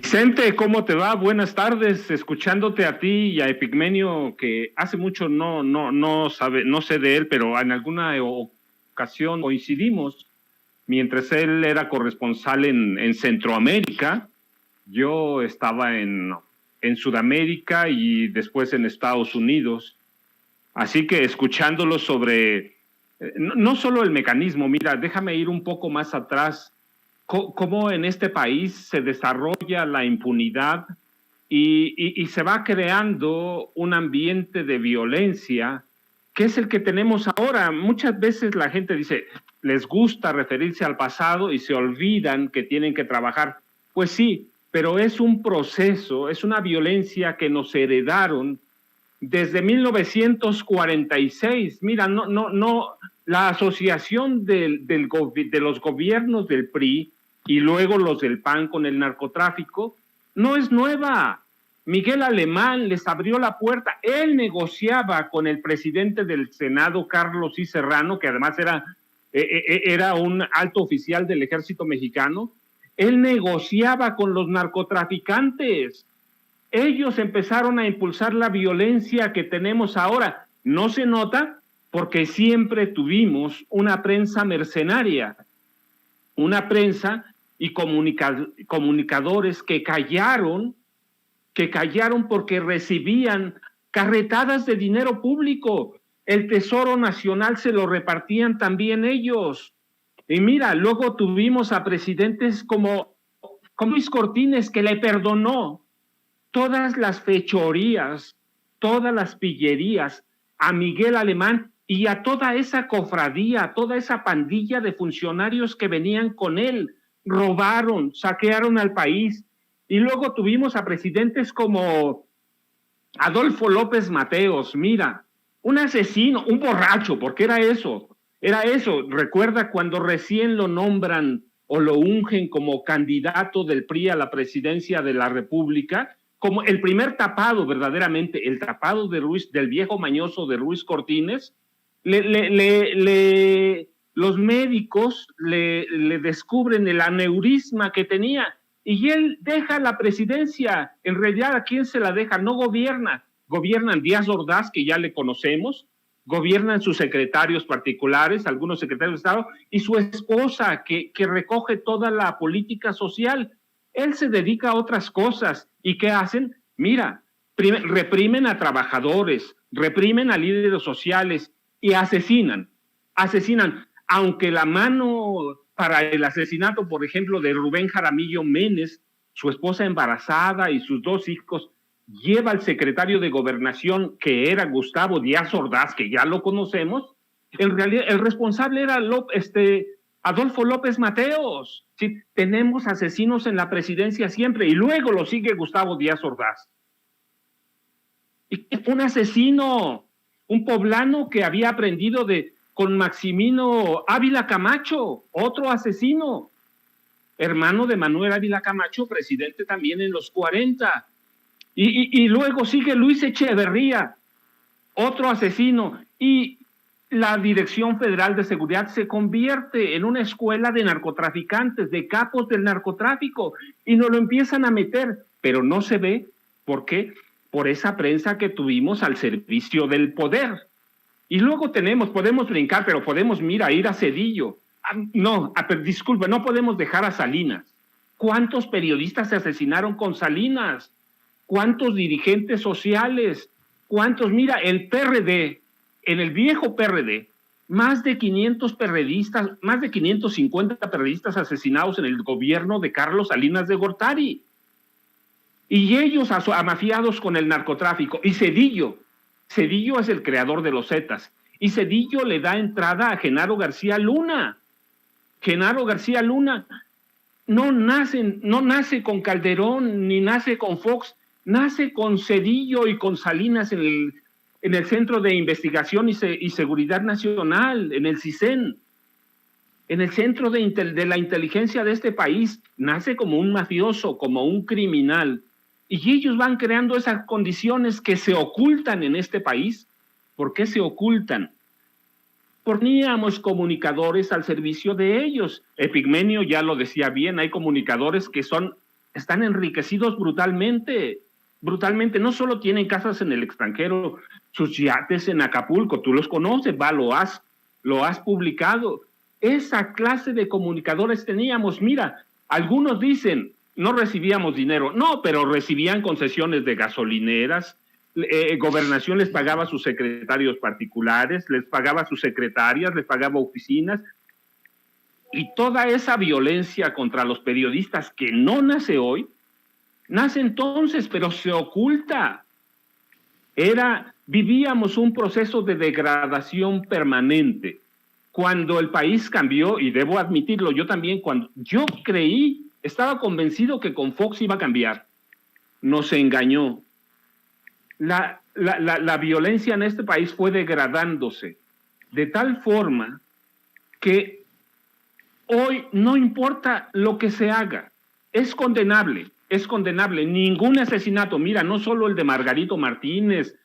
Vicente, ¿cómo te va? Buenas tardes, escuchándote a ti y a Epigmenio, que hace mucho no sé de él, pero en alguna ocasión coincidimos, mientras él era corresponsal en Centroamérica, yo estaba en Sudamérica y después en Estados Unidos. Así que escuchándolo sobre, no solo el mecanismo, mira, déjame ir un poco más atrás, cómo en este país se desarrolla la impunidad y se va creando un ambiente de violencia que es el que tenemos ahora. Muchas veces la gente dice, les gusta referirse al pasado y se olvidan que tienen que trabajar. Pues sí, pero es un proceso, es una violencia que nos heredaron desde 1946. Mira, la asociación de los gobiernos del PRI y luego los del PAN con el narcotráfico no es nueva. Miguel Alemán les abrió la puerta. Él negociaba con el presidente del Senado, Carlos I. Serrano, que además era un alto oficial del ejército mexicano. Él negociaba con los narcotraficantes. Ellos empezaron a impulsar la violencia que tenemos ahora. No se nota porque siempre tuvimos una prensa mercenaria, una prensa y comunicadores que callaron porque recibían carretadas de dinero público. El Tesoro Nacional se lo repartían también ellos. Y mira, luego tuvimos a presidentes como Luis Cortines, que le perdonó todas las fechorías, todas las pillerías a Miguel Alemán y a toda esa cofradía, a toda esa pandilla de funcionarios que venían con él. Robaron, saquearon al país. Y luego tuvimos a presidentes como Adolfo López Mateos, mira, un asesino, un borracho, porque era eso. Recuerda cuando recién lo nombran o lo ungen como candidato del PRI a la presidencia de la República, como el primer tapado, verdaderamente, el tapado del viejo mañoso de Ruiz Cortines. Los médicos le descubren el aneurisma que tenía y él deja la presidencia. En realidad, ¿a quién se la deja? No gobierna. Gobiernan Díaz Ordaz, que ya le conocemos, gobiernan sus secretarios particulares, algunos secretarios de Estado, y su esposa, que recoge toda la política social. Él se dedica a otras cosas. ¿Y qué hacen? Mira, reprimen a trabajadores, reprimen a líderes sociales y asesinan. Aunque la mano para el asesinato, por ejemplo, de Rubén Jaramillo Menes, su esposa embarazada y sus 2 hijos, lleva al secretario de Gobernación, que era Gustavo Díaz Ordaz, que ya lo conocemos. En realidad, el responsable era Adolfo López Mateos. ¿Sí? Tenemos asesinos en la presidencia siempre, y luego lo sigue Gustavo Díaz Ordaz. Y un asesino, un poblano que había aprendido con Maximino Ávila Camacho, otro asesino, hermano de Manuel Ávila Camacho, presidente también en los 40. Y luego sigue Luis Echeverría, otro asesino, y la Dirección Federal de Seguridad se convierte en una escuela de narcotraficantes, de capos del narcotráfico, y nos lo empiezan a meter, pero no se ve. ¿Por qué? Por esa prensa que tuvimos al servicio del poder. Y luego podemos brincar, pero podemos, mira, ir a Zedillo. Disculpe, no podemos dejar a Salinas. ¿Cuántos periodistas se asesinaron con Salinas? ¿Cuántos dirigentes sociales? Mira, el PRD, en el viejo PRD, más de 500 perredistas, más de 550 perredistas asesinados en el gobierno de Carlos Salinas de Gortari. Y ellos amafiados con el narcotráfico. Y Zedillo es el creador de los Zetas. Y Zedillo le da entrada a Genaro García Luna. Genaro García Luna no nace con Calderón, ni nace con Fox, nace con Zedillo y con Salinas en el Centro de Investigación y Seguridad Nacional, en el CISEN, en el centro de la inteligencia de este país. Nace como un mafioso, como un criminal, y ellos van creando esas condiciones que se ocultan en este país. ¿Por qué se ocultan? Poníamos comunicadores al servicio de ellos. Epigmenio ya lo decía bien, hay comunicadores que son están enriquecidos brutalmente, brutalmente. No solo tienen casas en el extranjero, sus yates en Acapulco, tú los conoces, lo has publicado. Esa clase de comunicadores teníamos. Mira, algunos dicen, no recibíamos dinero. No, pero recibían concesiones de gasolineras, Gobernación les pagaba a sus secretarios particulares, les pagaba a sus secretarias, les pagaba oficinas. Y toda esa violencia contra los periodistas que no nace hoy, nace entonces, pero se oculta. Vivíamos un proceso de degradación permanente. Cuando el país cambió, y debo admitirlo, yo también, cuando yo estaba convencido que con Fox iba a cambiar, nos engañó. La violencia en este país fue degradándose de tal forma que hoy no importa lo que se haga, es condenable. Ningún asesinato, mira, no solo el de Margarito Martínez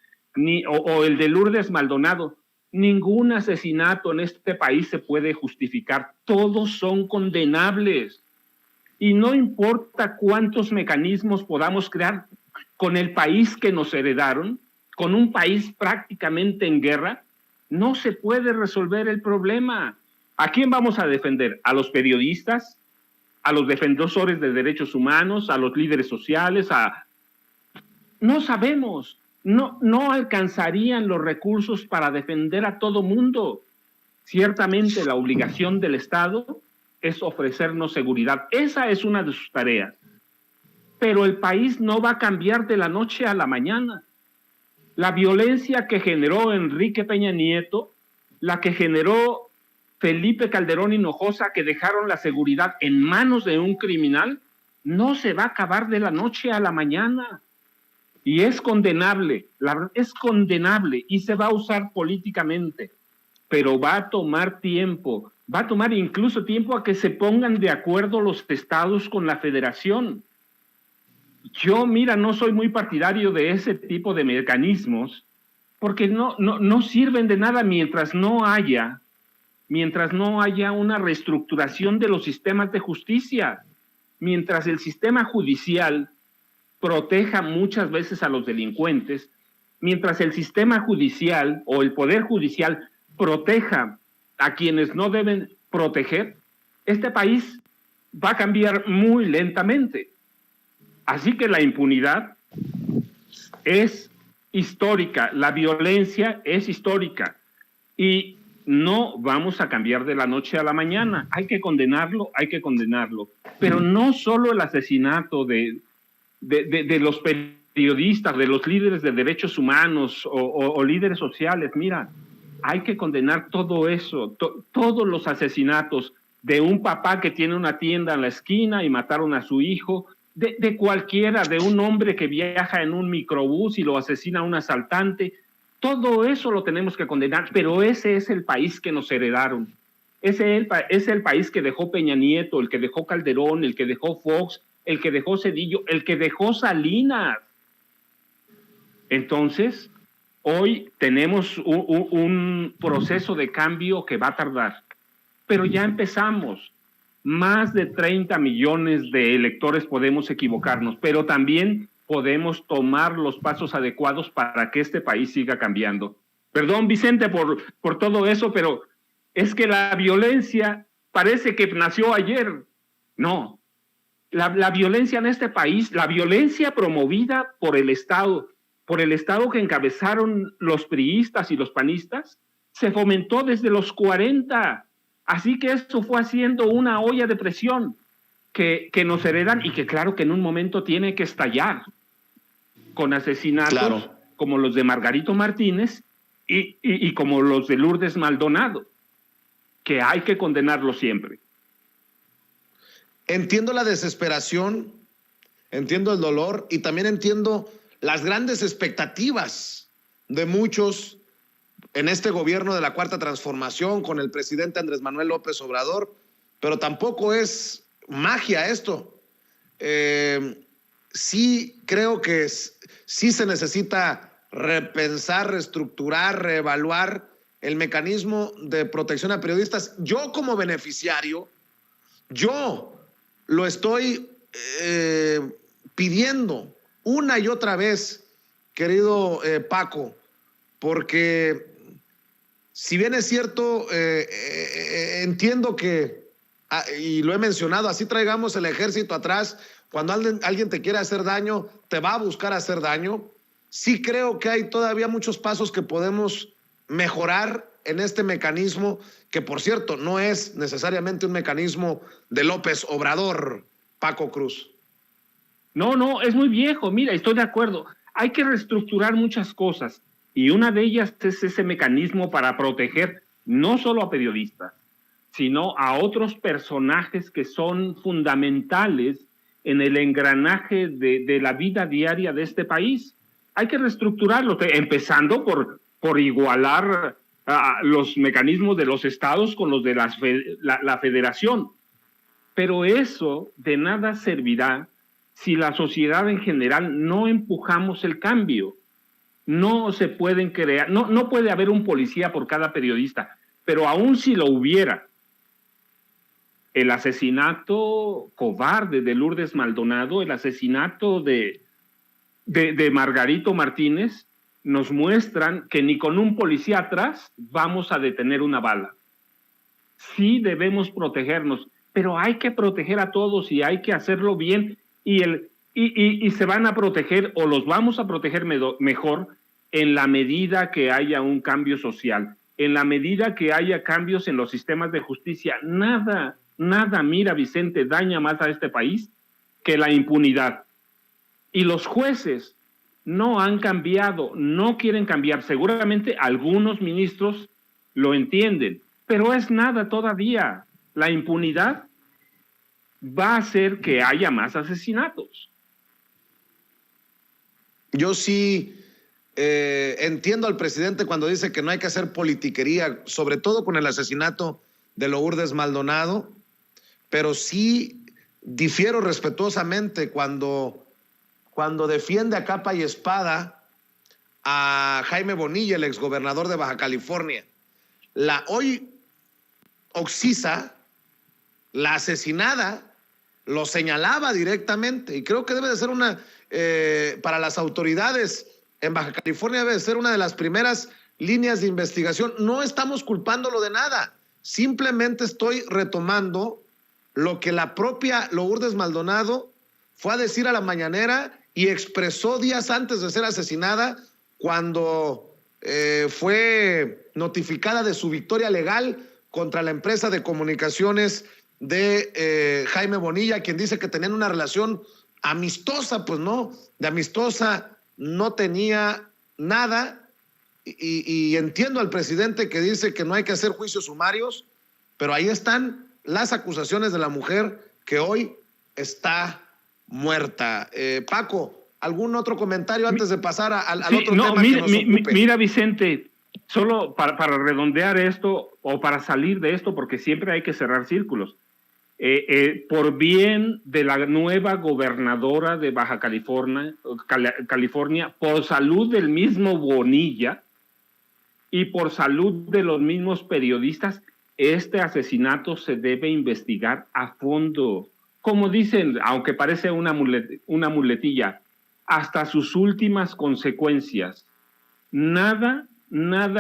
o el de Lourdes Maldonado, ningún asesinato en este país se puede justificar, todos son condenables. Y no importa cuántos mecanismos podamos crear con el país que nos heredaron, con un país prácticamente en guerra, no se puede resolver el problema. ¿A quién vamos a defender? ¿A los periodistas? ¿A los defensores de derechos humanos? ¿A los líderes sociales? No sabemos. No alcanzarían los recursos para defender a todo mundo. Ciertamente la obligación del Estado es ofrecernos seguridad. Esa es una de sus tareas. Pero el país no va a cambiar de la noche a la mañana. La violencia que generó Enrique Peña Nieto, la que generó Felipe Calderón Hinojosa, que dejaron la seguridad en manos de un criminal, no se va a acabar de la noche a la mañana. Y es condenable, es condenable y se va a usar políticamente, pero va a tomar tiempo, va a tomar incluso tiempo a que se pongan de acuerdo los estados con la federación. Yo, mira, no soy muy partidario de ese tipo de mecanismos porque no sirven de nada mientras no haya una reestructuración de los sistemas de justicia, mientras el sistema judicial proteja muchas veces a los delincuentes, mientras el sistema judicial o el poder judicial proteja a quienes no deben proteger, este país va a cambiar muy lentamente. Así que la impunidad es histórica, la violencia es histórica y no vamos a cambiar de la noche a la mañana. Hay que condenarlo, pero no solo el asesinato de los periodistas, de los líderes de derechos humanos o líderes sociales. Mira, hay que condenar todo eso, todos los asesinatos de un papá que tiene una tienda en la esquina y mataron a su hijo, de cualquiera, de un hombre que viaja en un microbús y lo asesina a un asaltante. Todo eso lo tenemos que condenar, pero ese es el país que nos heredaron. Ese es el país que dejó Peña Nieto, el que dejó Calderón, el que dejó Fox, el que dejó Zedillo, el que dejó Salinas. Entonces, hoy tenemos un proceso de cambio que va a tardar, pero ya empezamos. Más de 30 millones de electores podemos equivocarnos, pero también podemos tomar los pasos adecuados para que este país siga cambiando. Perdón, Vicente, por todo eso, pero es que la violencia parece que nació ayer. No, la violencia en este país, la violencia promovida por el Estado que encabezaron los priistas y los panistas, se fomentó desde los 40. Así que eso fue haciendo una olla de presión que nos heredan y que claro que en un momento tiene que estallar con asesinatos como los de Margarito Martínez y como los de Lourdes Maldonado, que hay que condenarlo siempre. Entiendo la desesperación, entiendo el dolor y también entiendo las grandes expectativas de muchos en este gobierno de la Cuarta Transformación con el presidente Andrés Manuel López Obrador, pero tampoco es magia esto. Sí creo que sí se necesita repensar, reestructurar, reevaluar el mecanismo de protección a periodistas. Yo como beneficiario, yo lo estoy pidiendo una y otra vez, querido Paco, porque si bien es cierto, entiendo que, y lo he mencionado, así traigamos el ejército atrás, cuando alguien te quiere hacer daño, te va a buscar hacer daño. Sí creo que hay todavía muchos pasos que podemos mejorar en este mecanismo, que por cierto no es necesariamente un mecanismo de López Obrador, Paco Cruz. No, es muy viejo, mira, estoy de acuerdo. Hay que reestructurar muchas cosas y una de ellas es ese mecanismo para proteger no solo a periodistas, sino a otros personajes que son fundamentales en el engranaje de la vida diaria de este país. Hay que reestructurarlo, empezando por igualar los mecanismos de los estados con los de la federación. Pero eso de nada servirá si la sociedad en general no empujamos el cambio. No se pueden crear, no puede haber un policía por cada periodista, pero aún si lo hubiera, el asesinato cobarde de Lourdes Maldonado, el asesinato de Margarito Martínez, nos muestran que ni con un policía atrás vamos a detener una bala. Sí debemos protegernos, pero hay que proteger a todos y hay que hacerlo bien y se van a proteger o los vamos a proteger mejor en la medida que haya un cambio social, en la medida que haya cambios en los sistemas de justicia. Nada, mira, Vicente, daña más a este país que la impunidad. Y los jueces no han cambiado, no quieren cambiar. Seguramente algunos ministros lo entienden, pero es nada todavía. La impunidad va a hacer que haya más asesinatos. Yo sí entiendo al presidente cuando dice que no hay que hacer politiquería, sobre todo con el asesinato de Lourdes Maldonado, pero sí difiero respetuosamente cuando defiende a capa y espada a Jaime Bonilla, el exgobernador de Baja California. La hoy Oxisa, la asesinada, lo señalaba directamente y creo que debe de ser para las autoridades en Baja California debe de ser una de las primeras líneas de investigación. No estamos culpándolo de nada, simplemente estoy retomando lo que la propia Lourdes Maldonado fue a decir a la mañanera y expresó días antes de ser asesinada cuando fue notificada de su victoria legal contra la empresa de comunicaciones de Jaime Bonilla, quien dice que tenían una relación amistosa. Pues no, de amistosa no tenía nada, y entiendo al presidente que dice que no hay que hacer juicios sumarios, pero ahí están las acusaciones de la mujer que hoy está muerta. Paco, ¿algún otro comentario antes de pasar al otro tema que nos ocupe? Mira, Vicente, solo para redondear esto o para salir de esto, porque siempre hay que cerrar círculos. Por bien de la nueva gobernadora de Baja California, por salud del mismo Bonilla y por salud de los mismos periodistas, este asesinato se debe investigar a fondo. Como dicen, aunque parece una muletilla, hasta sus últimas consecuencias. Nada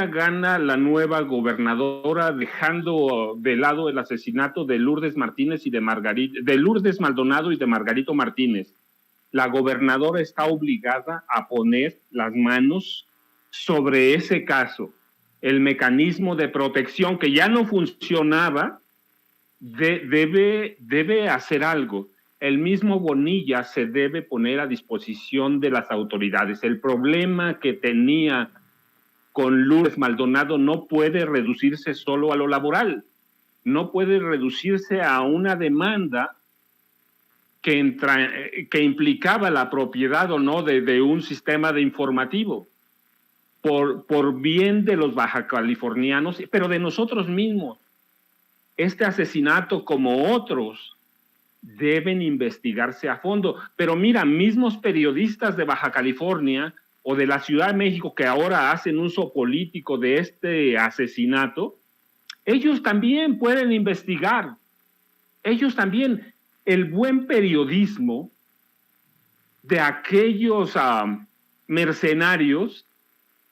gana la nueva gobernadora dejando de lado el asesinato de Lourdes Martínez de Lourdes Maldonado y de Margarito Martínez. La gobernadora está obligada a poner las manos sobre ese caso. El mecanismo de protección que ya no funcionaba debe hacer algo. El mismo Bonilla se debe poner a disposición de las autoridades. El problema que tenía con Lourdes Maldonado no puede reducirse solo a lo laboral, no puede reducirse a una demanda que implicaba la propiedad o no de un sistema de informativo, por bien de los baja californianos, pero de nosotros mismos. Este asesinato, como otros, deben investigarse a fondo. Pero mira, mismos periodistas de Baja California o de la Ciudad de México que ahora hacen uso político de este asesinato, ellos también pueden investigar. Ellos también. el buen periodismo de aquellos mercenarios,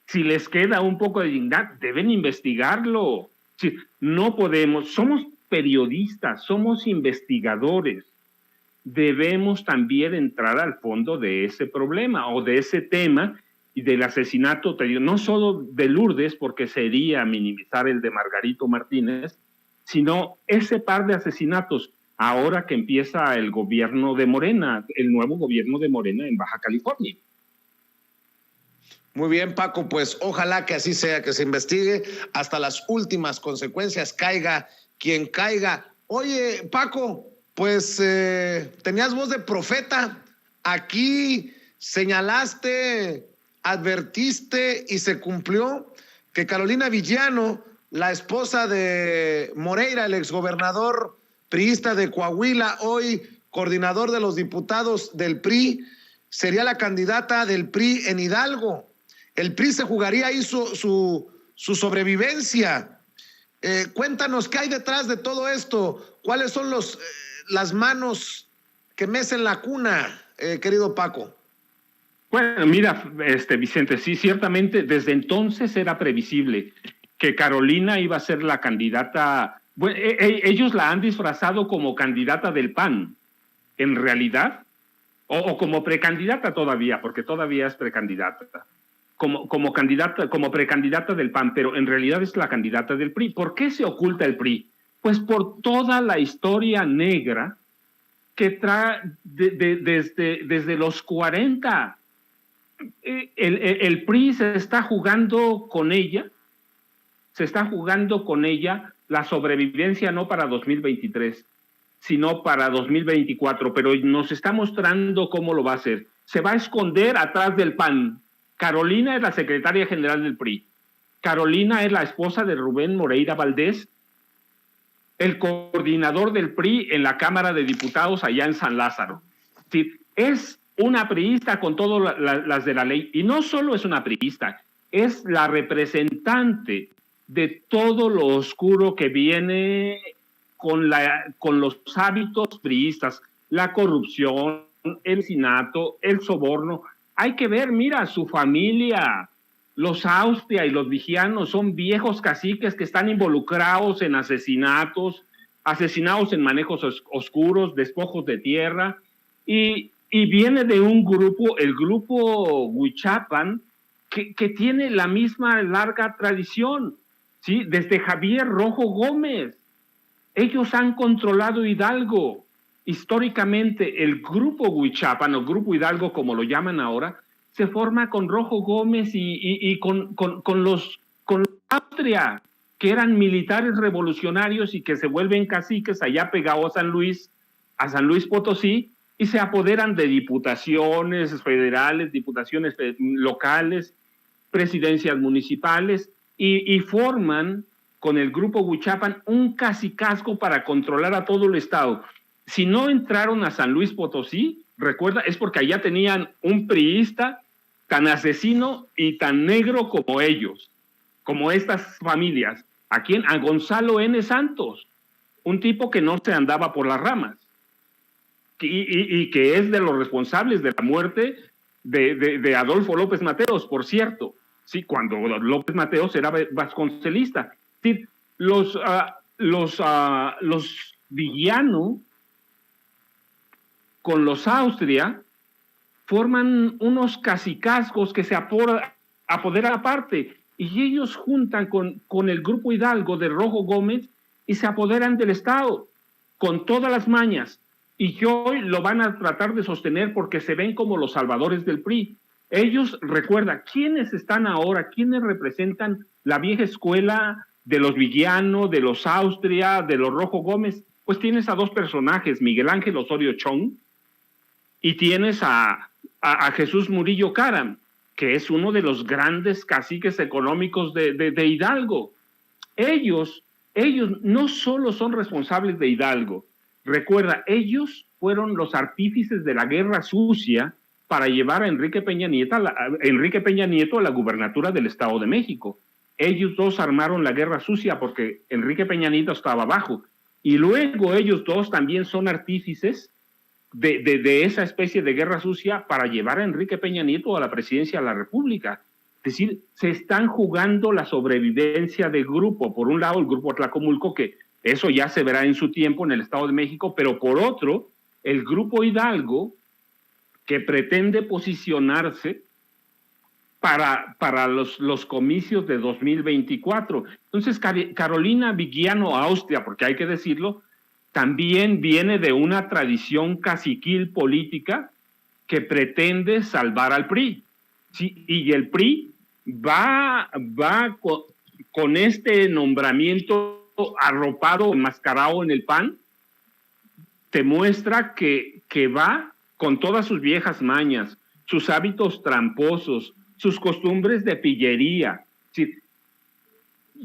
si les queda un poco de dignidad, deben investigarlo. Si, no podemos, somos periodistas, somos investigadores, debemos también entrar al fondo de ese problema o de ese tema y del asesinato, no solo de Lourdes, porque sería minimizar el de Margarito Martínez, sino ese par de asesinatos ahora que empieza el gobierno de Morena, el nuevo gobierno de Morena en Baja California. Muy bien, Paco, pues ojalá que así sea, que se investigue hasta las últimas consecuencias, caiga quien caiga. Oye, Paco, pues tenías voz de profeta, aquí señalaste, advertiste y se cumplió que Carolina Villano, la esposa de Moreira, el exgobernador priista de Coahuila, hoy coordinador de los diputados del PRI, sería la candidata del PRI en Hidalgo. El PRI se jugaría ahí su sobrevivencia. Cuéntanos qué hay detrás de todo esto, cuáles son las manos que mecen la cuna, querido Paco. Bueno, mira, Vicente, sí, ciertamente desde entonces era previsible que Carolina iba a ser la candidata. Bueno, ellos la han disfrazado como candidata del PAN, en realidad, o como precandidata todavía, porque todavía es precandidata, como candidata, como precandidata del PAN, pero en realidad es la candidata del PRI. ¿Por qué se oculta el PRI? Pues por toda la historia negra que trae desde los 40. El PRI se está jugando con ella la sobrevivencia no para 2023, sino para 2024, pero nos está mostrando cómo lo va a hacer. Se va a esconder atrás del PAN. Carolina es la secretaria general del PRI. Carolina es la esposa de Rubén Moreira Valdés, el coordinador del PRI en la Cámara de Diputados allá en San Lázaro. Sí, es una priista con todas las de la ley, y no solo es una priista, es la representante de todo lo oscuro que viene con los hábitos priistas, la corrupción, el asesinato, el soborno. Hay que ver, mira, su familia, los Austria y los Vigianos son viejos caciques que están involucrados en asesinatos en manejos oscuros, despojos de tierra, y viene de un grupo, el grupo Huichapan, que tiene la misma larga tradición, ¿sí? Desde Javier Rojo Gómez. Ellos han controlado Hidalgo. Históricamente, el grupo Huichapan, o grupo Hidalgo, como lo llaman ahora, se forma con Rojo Gómez y con los Austria, que eran militares revolucionarios y que se vuelven caciques allá pegados a San Luis Potosí, y se apoderan de diputaciones federales, diputaciones locales, presidencias municipales, y forman con el grupo Huichapan un cacicazgo para controlar a todo el estado. Si no entraron a San Luis Potosí, recuerda, es porque allá tenían un priista tan asesino y tan negro como ellos, como estas familias. A Gonzalo N. Santos, un tipo que no se andaba por las ramas, y que es de los responsables de la muerte de Adolfo López Mateos, por cierto, sí, cuando López Mateos era vasconcelista. Sí, los Villano con los Austria forman unos cacicazgos que se apoderan aparte, y ellos juntan con el grupo Hidalgo de Rojo Gómez y se apoderan del Estado con todas las mañas, y hoy lo van a tratar de sostener porque se ven como los salvadores del PRI. Ellos, recuerda, ¿quiénes están ahora? ¿Quiénes representan la vieja escuela de los Villano, de los Austria, de los Rojo Gómez? Pues tienes a dos personajes, Miguel Ángel Osorio Chong, y tienes a Jesús Murillo Caram, que es uno de los grandes caciques económicos de Hidalgo. Ellos no solo son responsables de Hidalgo, recuerda, ellos fueron los artífices de la guerra sucia para llevar a Enrique Peña Nieto a la gubernatura del Estado de México. Ellos dos armaron la guerra sucia porque Enrique Peña Nieto estaba abajo, y luego ellos dos también son artífices de esa especie de guerra sucia para llevar a Enrique Peña Nieto a la presidencia de la República. Es decir, se están jugando la sobrevivencia de grupo. Por un lado, el grupo Tlacomulco, que eso ya se verá en su tiempo en el Estado de México, pero por otro, el grupo Hidalgo, que pretende posicionarse para los comicios de 2024. Entonces, Carolina Viguiano Austria, porque hay que decirlo, también viene de una tradición caciquil política que pretende salvar al PRI. Sí, y el PRI va con este nombramiento arropado, enmascarado en el PAN, te muestra que va con todas sus viejas mañas, sus hábitos tramposos, sus costumbres de pillería. Sí,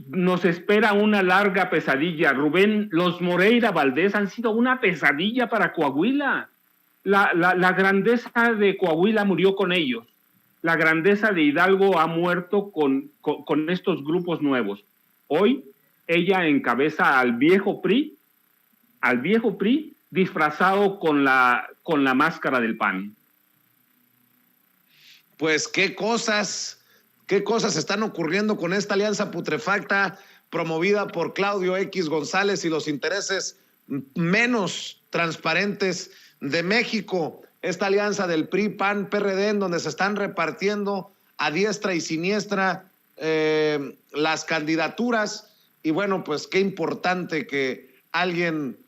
nos espera una larga pesadilla. Rubén, los Moreira Valdés han sido una pesadilla para Coahuila. La grandeza de Coahuila murió con ellos. La grandeza de Hidalgo ha muerto con estos grupos nuevos. Hoy ella encabeza al viejo PRI disfrazado con la máscara del PAN. Pues qué cosas están ocurriendo con esta alianza putrefacta promovida por Claudio X González y los intereses menos transparentes de México. Esta alianza del PRI, PAN, PRD, en donde se están repartiendo a diestra y siniestra las candidaturas. Y bueno, pues qué importante que alguien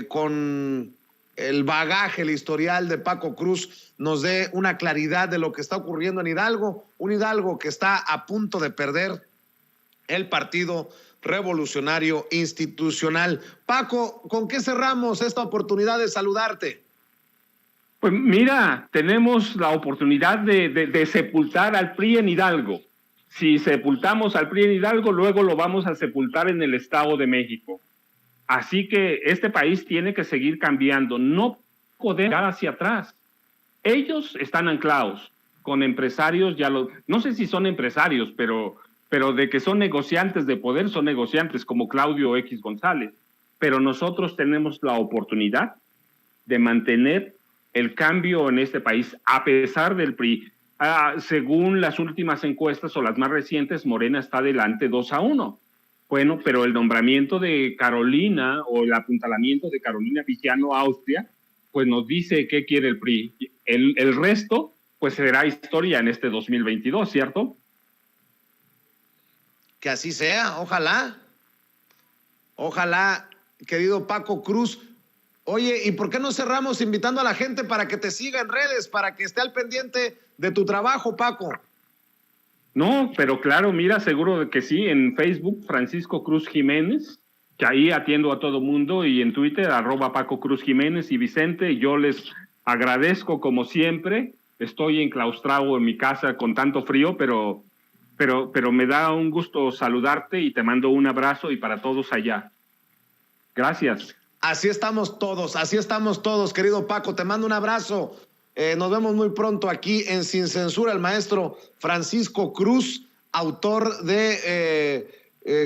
con el bagaje, el historial de Paco Cruz nos dé una claridad de lo que está ocurriendo en Hidalgo, un Hidalgo que está a punto de perder el Partido Revolucionario Institucional. Paco, ¿con qué cerramos esta oportunidad de saludarte? Pues mira, tenemos la oportunidad de sepultar al PRI en Hidalgo. Si sepultamos al PRI en Hidalgo, luego lo vamos a sepultar en el Estado de México. Así que este país tiene que seguir cambiando, no poder ir hacia atrás. Ellos están anclados con empresarios, no sé si son empresarios, pero de que son negociantes de poder, son negociantes como Claudio X González. Pero nosotros tenemos la oportunidad de mantener el cambio en este país, a pesar del PRI. Según las últimas encuestas o las más recientes, Morena está adelante 2-1. Bueno, pero el nombramiento de Carolina o el apuntalamiento de Carolina Viguiano Austria, pues nos dice qué quiere el PRI. El resto, pues será historia en este 2022, ¿cierto? Que así sea, ojalá. Ojalá, querido Paco Cruz. Oye, ¿y por qué no cerramos invitando a la gente para que te siga en redes, para que esté al pendiente de tu trabajo, Paco? No, pero claro, mira, seguro de que sí, en Facebook, Francisco Cruz Jiménez, que ahí atiendo a todo mundo, y en Twitter, @Paco Cruz Jiménez y Vicente. Yo les agradezco como siempre. Estoy enclaustrado en mi casa con tanto frío, pero me da un gusto saludarte y te mando un abrazo y para todos allá. Gracias. Así estamos todos, querido Paco, te mando un abrazo. Nos vemos muy pronto aquí en Sin Censura, el maestro Francisco Cruz, autor de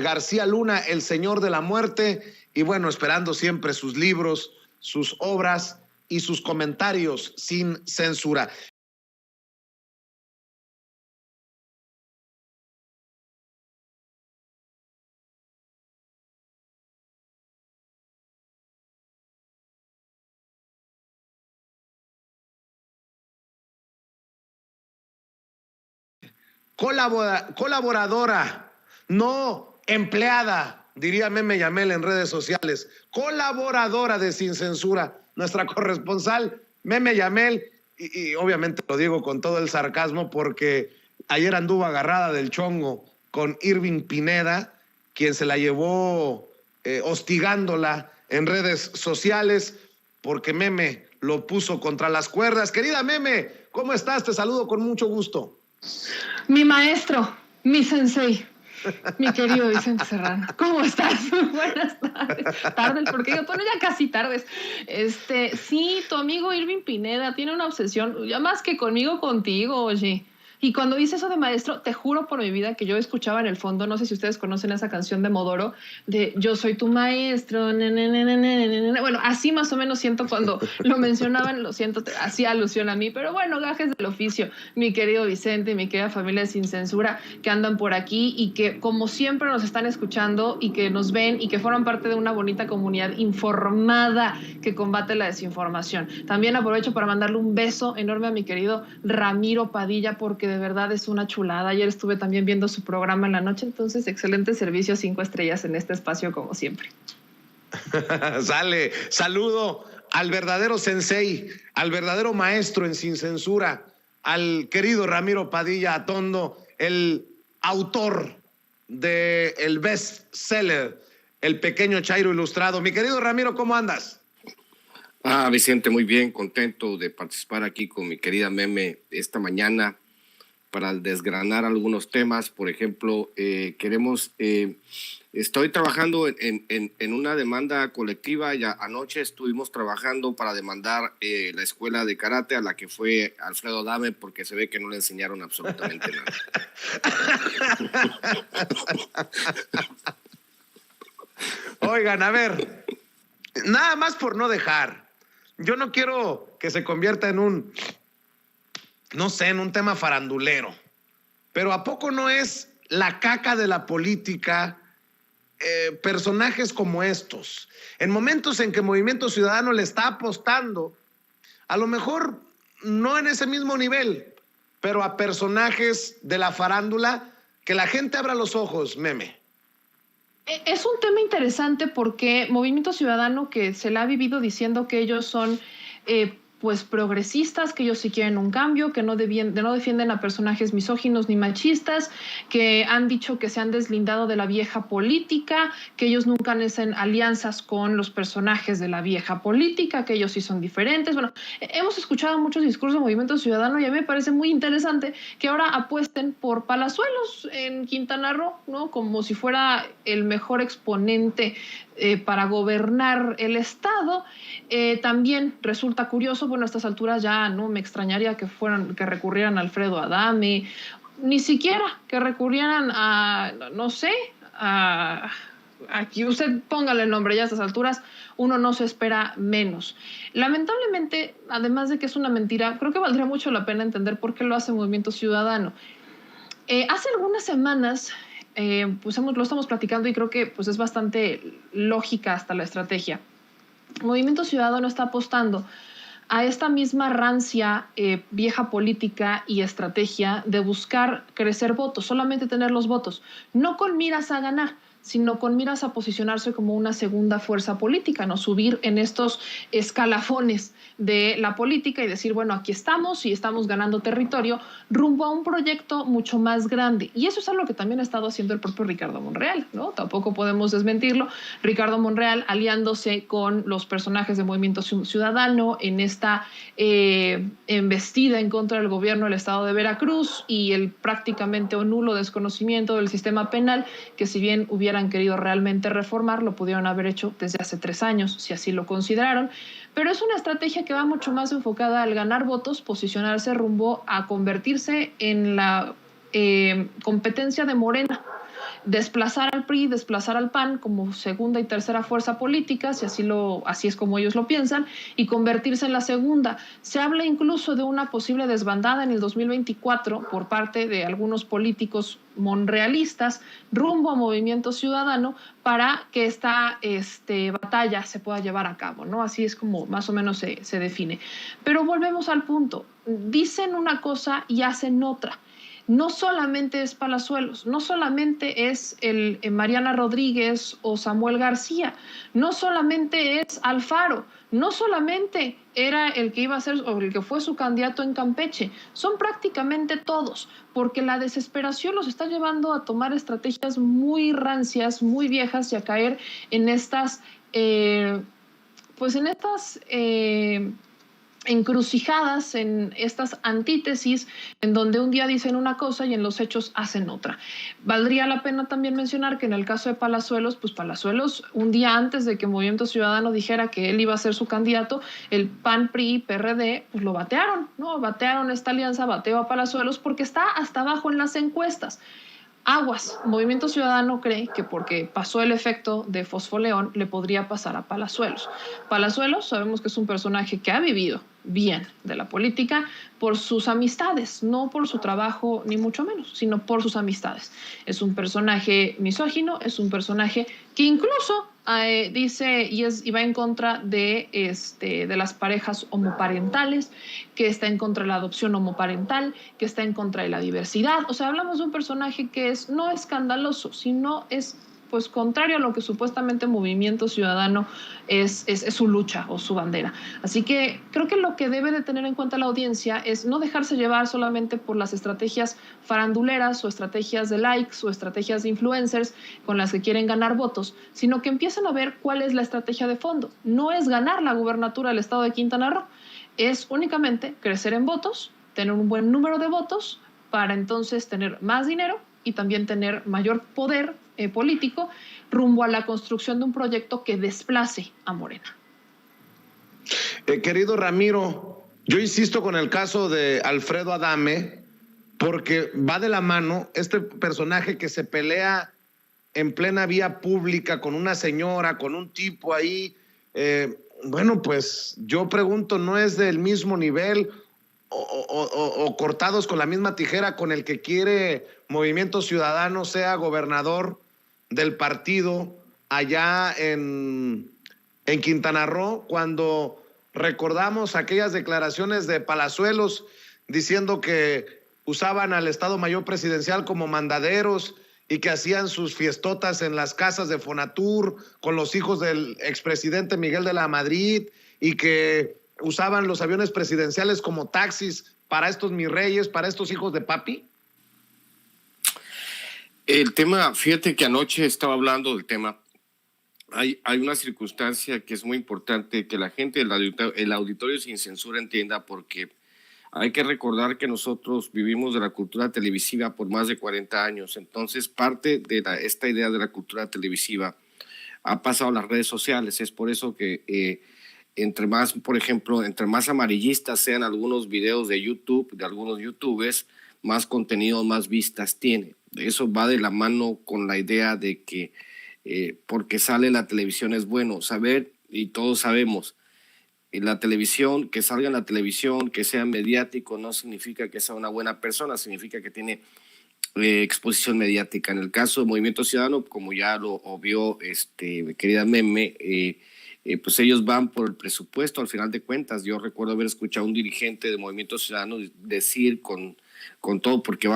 García Luna, El Señor de la Muerte, y bueno, esperando siempre sus libros, sus obras y sus comentarios sin censura. Colaboradora, no empleada, diría Meme Yamel en redes sociales, colaboradora de Sin Censura, nuestra corresponsal Meme Yamel, y obviamente lo digo con todo el sarcasmo porque ayer anduvo agarrada del chongo con Irving Pineda, quien se la llevó hostigándola en redes sociales porque Meme lo puso contra las cuerdas. Querida Meme, ¿cómo estás? Te saludo con mucho gusto. Mi maestro, mi sensei, mi querido Vicente Serrano, ¿cómo estás? Buenas tardes, porque yo, bueno, ya casi tardes. Sí, tu amigo Irving Pineda tiene una obsesión, ya más que conmigo, contigo, oye. Y cuando dice eso de maestro, te juro por mi vida que yo escuchaba en el fondo, no sé si ustedes conocen esa canción de Modoro, de yo soy tu maestro, bueno, así más o menos siento cuando lo mencionaban, lo siento, hacía alusión a mí, pero bueno, gajes del oficio, mi querido Vicente, mi querida familia de Sin Censura, que andan por aquí y que como siempre nos están escuchando y que nos ven y que forman parte de una bonita comunidad informada que combate la desinformación. También aprovecho para mandarle un beso enorme a mi querido Ramiro Padilla, porque de verdad es una chulada. Ayer estuve también viendo su programa en la noche, entonces excelente servicio, 5 estrellas en este espacio como siempre. Sale, saludo al verdadero sensei, al verdadero maestro en Sin Censura, al querido Ramiro Padilla Atondo, el autor del bestseller El Pequeño Chairo Ilustrado. Mi querido Ramiro, ¿cómo andas? Vicente, muy bien, contento de participar aquí con mi querida Meme esta mañana para desgranar algunos temas. Por ejemplo, estoy trabajando en una demanda colectiva. Ya anoche estuvimos trabajando para demandar la escuela de karate a la que fue Alfredo Adame, porque se ve que no le enseñaron absolutamente nada. Oigan, a ver, nada más por no dejar. Yo no quiero que se convierta en un tema farandulero, pero ¿a poco no es la caca de la política personajes como estos? En momentos en que Movimiento Ciudadano le está apostando, a lo mejor no en ese mismo nivel, pero a personajes de la farándula, que la gente abra los ojos, Meme. Es un tema interesante porque Movimiento Ciudadano, que se le ha vivido diciendo que ellos son pues progresistas, que ellos sí quieren un cambio, que no defienden a personajes misóginos ni machistas, que han dicho que se han deslindado de la vieja política, que ellos nunca hacen alianzas con los personajes de la vieja política, que ellos sí son diferentes. Bueno, hemos escuchado muchos discursos de Movimiento Ciudadano y a mí me parece muy interesante que ahora apuesten por Palazuelos en Quintana Roo, ¿no? Como si fuera el mejor exponente para gobernar el Estado. También resulta curioso, bueno, a estas alturas ya no me extrañaría que recurrieran a Alfredo Adame, ni siquiera que recurrieran a, no sé, aquí usted póngale el nombre, ya a estas alturas uno no se espera menos. Lamentablemente, además de que es una mentira, creo que valdría mucho la pena entender por qué lo hace Movimiento Ciudadano. Hace algunas semanas pues lo estamos platicando y creo que pues es bastante lógica hasta la estrategia. Movimiento Ciudadano está apostando a esta misma rancia vieja política y estrategia de buscar crecer votos, solamente tener los votos, no con miras a ganar, sino con miras a posicionarse como una segunda fuerza política, ¿no? Subir en estos escalafones de la política y decir, bueno, aquí estamos y estamos ganando territorio rumbo a un proyecto mucho más grande. Y eso es algo que también ha estado haciendo el propio Ricardo Monreal, ¿no? Tampoco podemos desmentirlo. Ricardo Monreal aliándose con los personajes de Movimiento Ciudadano en esta embestida en contra del gobierno del estado de Veracruz y el prácticamente o nulo desconocimiento del sistema penal, que si bien hubieran querido realmente reformar, lo pudieron haber hecho desde hace 3 años, si así lo consideraron. Pero es una estrategia que va mucho más enfocada al ganar votos, posicionarse rumbo a convertirse en la competencia de Morena, desplazar al PRI, desplazar al PAN como segunda y tercera fuerza política, si así es como ellos lo piensan, y convertirse en la segunda. Se habla incluso de una posible desbandada en el 2024 por parte de algunos políticos monrealistas rumbo a Movimiento Ciudadano para que esta batalla se pueda llevar a cabo, ¿no? Así es como más o menos se define. Pero volvemos al punto. Dicen una cosa y hacen otra. No solamente es Palazuelos, no solamente es Mariana Rodríguez o Samuel García, no solamente es Alfaro, no solamente era el que iba a ser o el que fue su candidato en Campeche, son prácticamente todos, porque la desesperación los está llevando a tomar estrategias muy rancias, muy viejas y a caer en estas encrucijadas en estas antítesis, en donde un día dicen una cosa y en los hechos hacen otra. Valdría la pena también mencionar que en el caso de Palazuelos, pues Palazuelos, un día antes de que Movimiento Ciudadano dijera que él iba a ser su candidato, el PAN, PRI, PRD, pues lo batearon, ¿no? Batearon esta alianza, bateó a Palazuelos porque está hasta abajo en las encuestas. Aguas, Movimiento Ciudadano cree que porque pasó el efecto de Fosfoleón le podría pasar a Palazuelos. Palazuelos sabemos que es un personaje que ha vivido bien de la política por sus amistades, no por su trabajo ni mucho menos, sino por sus amistades. Es un personaje misógino, es un personaje que incluso dice y va en contra de las parejas homoparentales, que está en contra de la adopción homoparental, que está en contra de la diversidad. O sea, hablamos de un personaje que no escandaloso, sino es pues contrario a lo que supuestamente Movimiento Ciudadano es su lucha o su bandera. Así que creo que lo que debe de tener en cuenta la audiencia es no dejarse llevar solamente por las estrategias faranduleras o estrategias de likes o estrategias de influencers con las que quieren ganar votos, sino que empiecen a ver cuál es la estrategia de fondo. No es ganar la gubernatura del estado de Quintana Roo, es únicamente crecer en votos, tener un buen número de votos para entonces tener más dinero y también tener mayor poder político rumbo a la construcción de un proyecto que desplace a Morena. Querido Ramiro, yo insisto con el caso de Alfredo Adame, porque va de la mano este personaje que se pelea en plena vía pública con una señora, con un tipo ahí. Bueno, pues yo pregunto, ¿no es del mismo nivel o cortados con la misma tijera con el que quiere Movimiento Ciudadano sea gobernador del partido allá en Quintana Roo, cuando recordamos aquellas declaraciones de Palazuelos diciendo que usaban al Estado Mayor Presidencial como mandaderos y que hacían sus fiestotas en las casas de Fonatur con los hijos del expresidente Miguel de la Madrid y que usaban los aviones presidenciales como taxis para estos mis reyes, para estos hijos de papi? El tema, fíjate que anoche estaba hablando del tema. Hay una circunstancia que es muy importante que la gente, el auditorio sin censura entienda, porque hay que recordar que nosotros vivimos de la cultura televisiva por más de 40 años. Entonces, parte de esta idea de la cultura televisiva ha pasado a las redes sociales. Es por eso que entre más, por ejemplo, entre más amarillistas sean algunos videos de YouTube, de algunos youtubers, más contenido, más vistas tiene. Eso va de la mano con la idea de que porque sale la televisión es bueno. Saber, y todos sabemos, la televisión, que salga en la televisión, que sea mediático, no significa que sea una buena persona, significa que tiene exposición mediática. En el caso de Movimiento Ciudadano, como ya lo obvió mi querida Meme, pues ellos van por el presupuesto. Al final de cuentas, yo recuerdo haber escuchado a un dirigente de Movimiento Ciudadano decir con todo, porque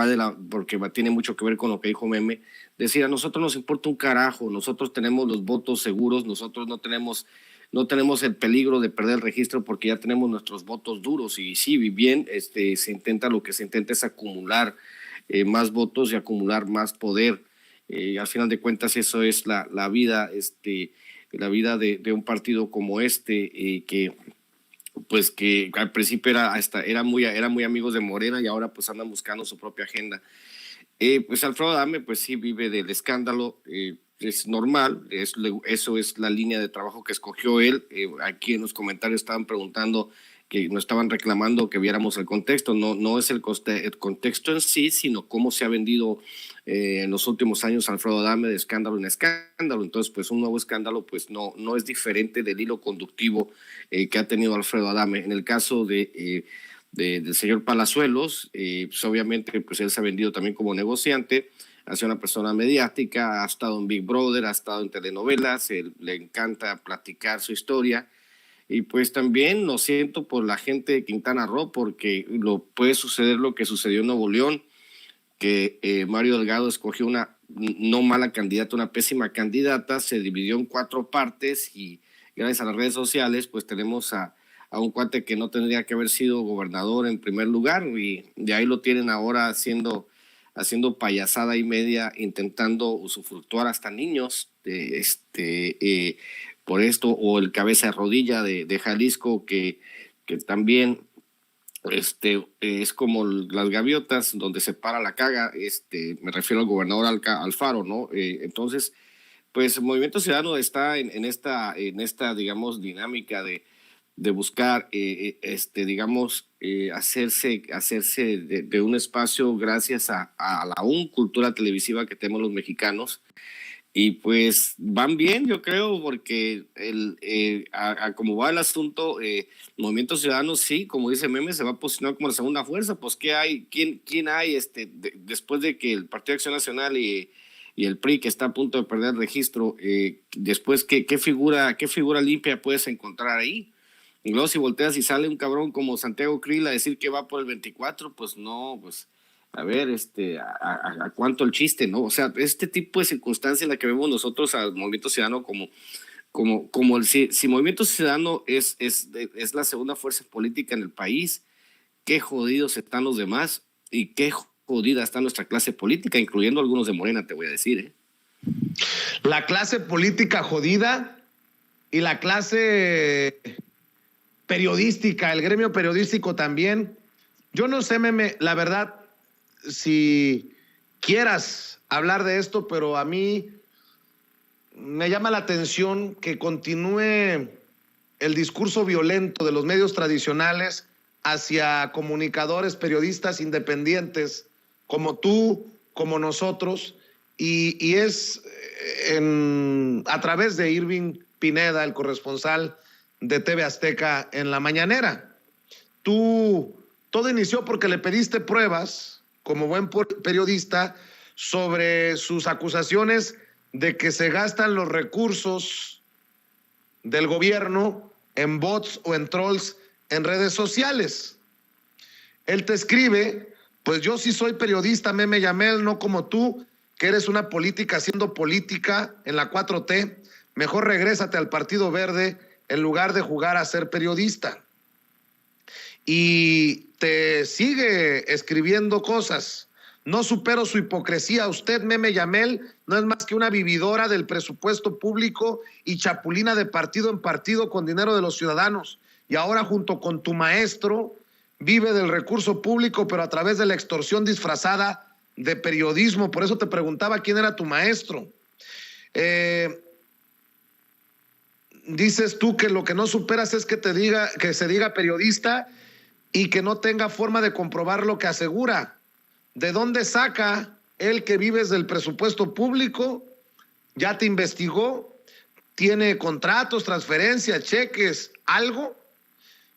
tiene mucho que ver con lo que dijo Meme, decir: a nosotros nos importa un carajo, nosotros tenemos los votos seguros, nosotros no tenemos el peligro de perder el registro porque ya tenemos nuestros votos duros. Y sí, bien, lo que se intenta es acumular más votos y acumular más poder. Al final de cuentas, eso es la vida, la vida de un partido como que pues que al principio era muy amigos de Morena y ahora pues andan buscando su propia agenda. Pues Alfredo Adame pues sí vive del escándalo, es normal, eso es la línea de trabajo que escogió él. Aquí en los comentarios estaban preguntando, que nos estaban reclamando que viéramos el contexto. No es el contexto en sí, sino cómo se ha vendido en los últimos años Alfredo Adame de escándalo en escándalo. Entonces, pues un nuevo escándalo pues no es diferente del hilo conductivo que ha tenido Alfredo Adame. En el caso del señor Palazuelos, pues obviamente pues él se ha vendido también como negociante, ha sido una persona mediática, ha estado en Big Brother, ha estado en telenovelas, le encanta platicar su historia. Y pues también lo siento por la gente de Quintana Roo, porque puede suceder lo que sucedió en Nuevo León, que Mario Delgado escogió una no mala candidata, una pésima candidata, se dividió en 4 partes y gracias a las redes sociales pues tenemos a un cuate que no tendría que haber sido gobernador en primer lugar, y de ahí lo tienen ahora haciendo payasada y media, intentando usufructuar hasta niños por esto, o el cabeza de rodilla de Jalisco, que que también es como las gaviotas donde se para la caga, me refiero al gobernador Alfaro, ¿no? Entonces, pues el Movimiento Ciudadano está en esta, digamos, dinámica de buscar, digamos, hacerse de un espacio gracias a la cultura televisiva que tenemos los mexicanos. Y pues van bien, yo creo, porque como va el asunto, Movimiento Ciudadano, sí, como dice Meme, se va a posicionar como la segunda fuerza. Pues, ¿qué hay? ¿Quién hay después de que el Partido de Acción Nacional y el PRI, que está a punto de perder el registro, después, ¿qué figura limpia puedes encontrar ahí? Y luego si volteas y sale un cabrón como Santiago Krill a decir que va por el 24, pues no, pues a ver, a cuánto el chiste, ¿no? O sea, este tipo de circunstancias en la que vemos nosotros al Movimiento Ciudadano si Movimiento Ciudadano es la segunda fuerza política en el país, qué jodidos están los demás y qué jodida está nuestra clase política, incluyendo algunos de Morena, te voy a decir, ¿eh? La clase política jodida y la clase periodística, el gremio periodístico también. Yo no sé, Meme, la verdad, si quieras hablar de esto, pero a mí me llama la atención que continúe el discurso violento de los medios tradicionales hacia comunicadores, periodistas independientes como tú, como nosotros, y es a través de Irving Pineda, el corresponsal de TV Azteca en la mañanera. Todo inició porque le pediste pruebas, como buen periodista, sobre sus acusaciones de que se gastan los recursos del gobierno en bots o en trolls en redes sociales. Él te escribe, pues yo sí soy periodista, Meme Yamel, no como tú, que eres una política haciendo política en la 4T. Mejor regrésate al Partido Verde en lugar de jugar a ser periodista. Y te sigue escribiendo cosas. No supero su hipocresía. Usted, Meme Yamel, no es más que una vividora del presupuesto público y chapulina de partido en partido con dinero de los ciudadanos. Y ahora, junto con tu maestro, vive del recurso público, pero a través de la extorsión disfrazada de periodismo. Por eso te preguntaba quién era tu maestro. Dices tú que lo que no superas es que se diga periodista y que no tenga forma de comprobar lo que asegura. ¿De dónde saca él que vives del presupuesto público? ¿Ya te investigó? ¿Tiene contratos, transferencias, cheques, algo?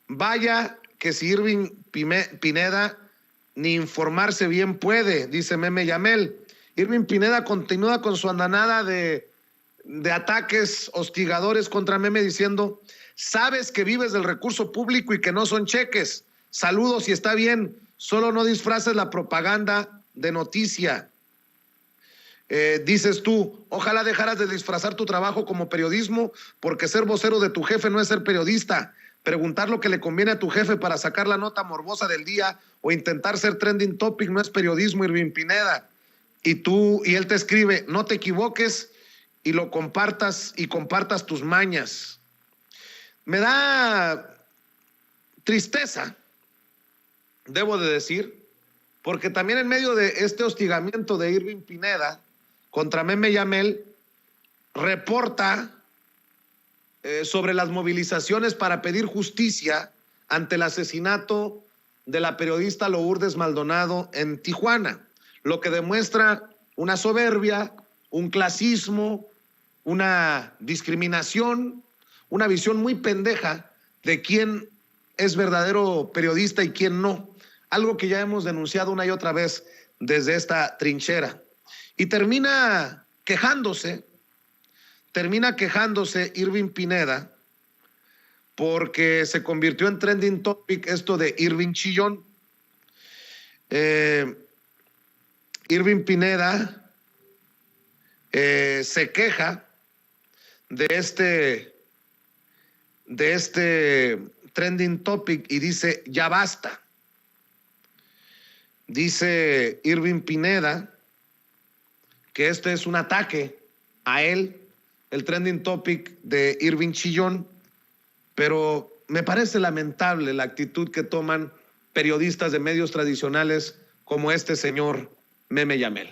Vaya que si Irving Pineda ni informarse bien puede, dice Meme Yamel. Irving Pineda continúa con su andanada de ataques hostigadores contra Meme diciendo, sabes que vives del recurso público y que no son cheques. Saludos y está bien, solo no disfraces la propaganda de noticia. Dices tú, ojalá dejaras de disfrazar tu trabajo como periodismo, porque ser vocero de tu jefe no es ser periodista. Preguntar lo que le conviene a tu jefe para sacar la nota morbosa del día o intentar ser trending topic no es periodismo, Irving Pineda. Y él te escribe, no te equivoques y lo compartas tus mañas. Me da tristeza, debo de decir, porque también en medio de este hostigamiento de Irving Pineda contra Meme Yamel, reporta sobre las movilizaciones para pedir justicia ante el asesinato de la periodista Lourdes Maldonado en Tijuana, lo que demuestra una soberbia, un clasismo, una discriminación, una visión muy pendeja de quién es verdadero periodista y quién no. Algo que ya hemos denunciado una y otra vez desde esta trinchera. Y termina quejándose Irving Pineda porque se convirtió en trending topic esto de Irving Chillón. Irving Pineda se queja de este trending topic y dice, ya basta. Dice Irving Pineda que este es un ataque a él, el trending topic de Irving Chillón, pero me parece lamentable la actitud que toman periodistas de medios tradicionales como este señor Meme Yamel.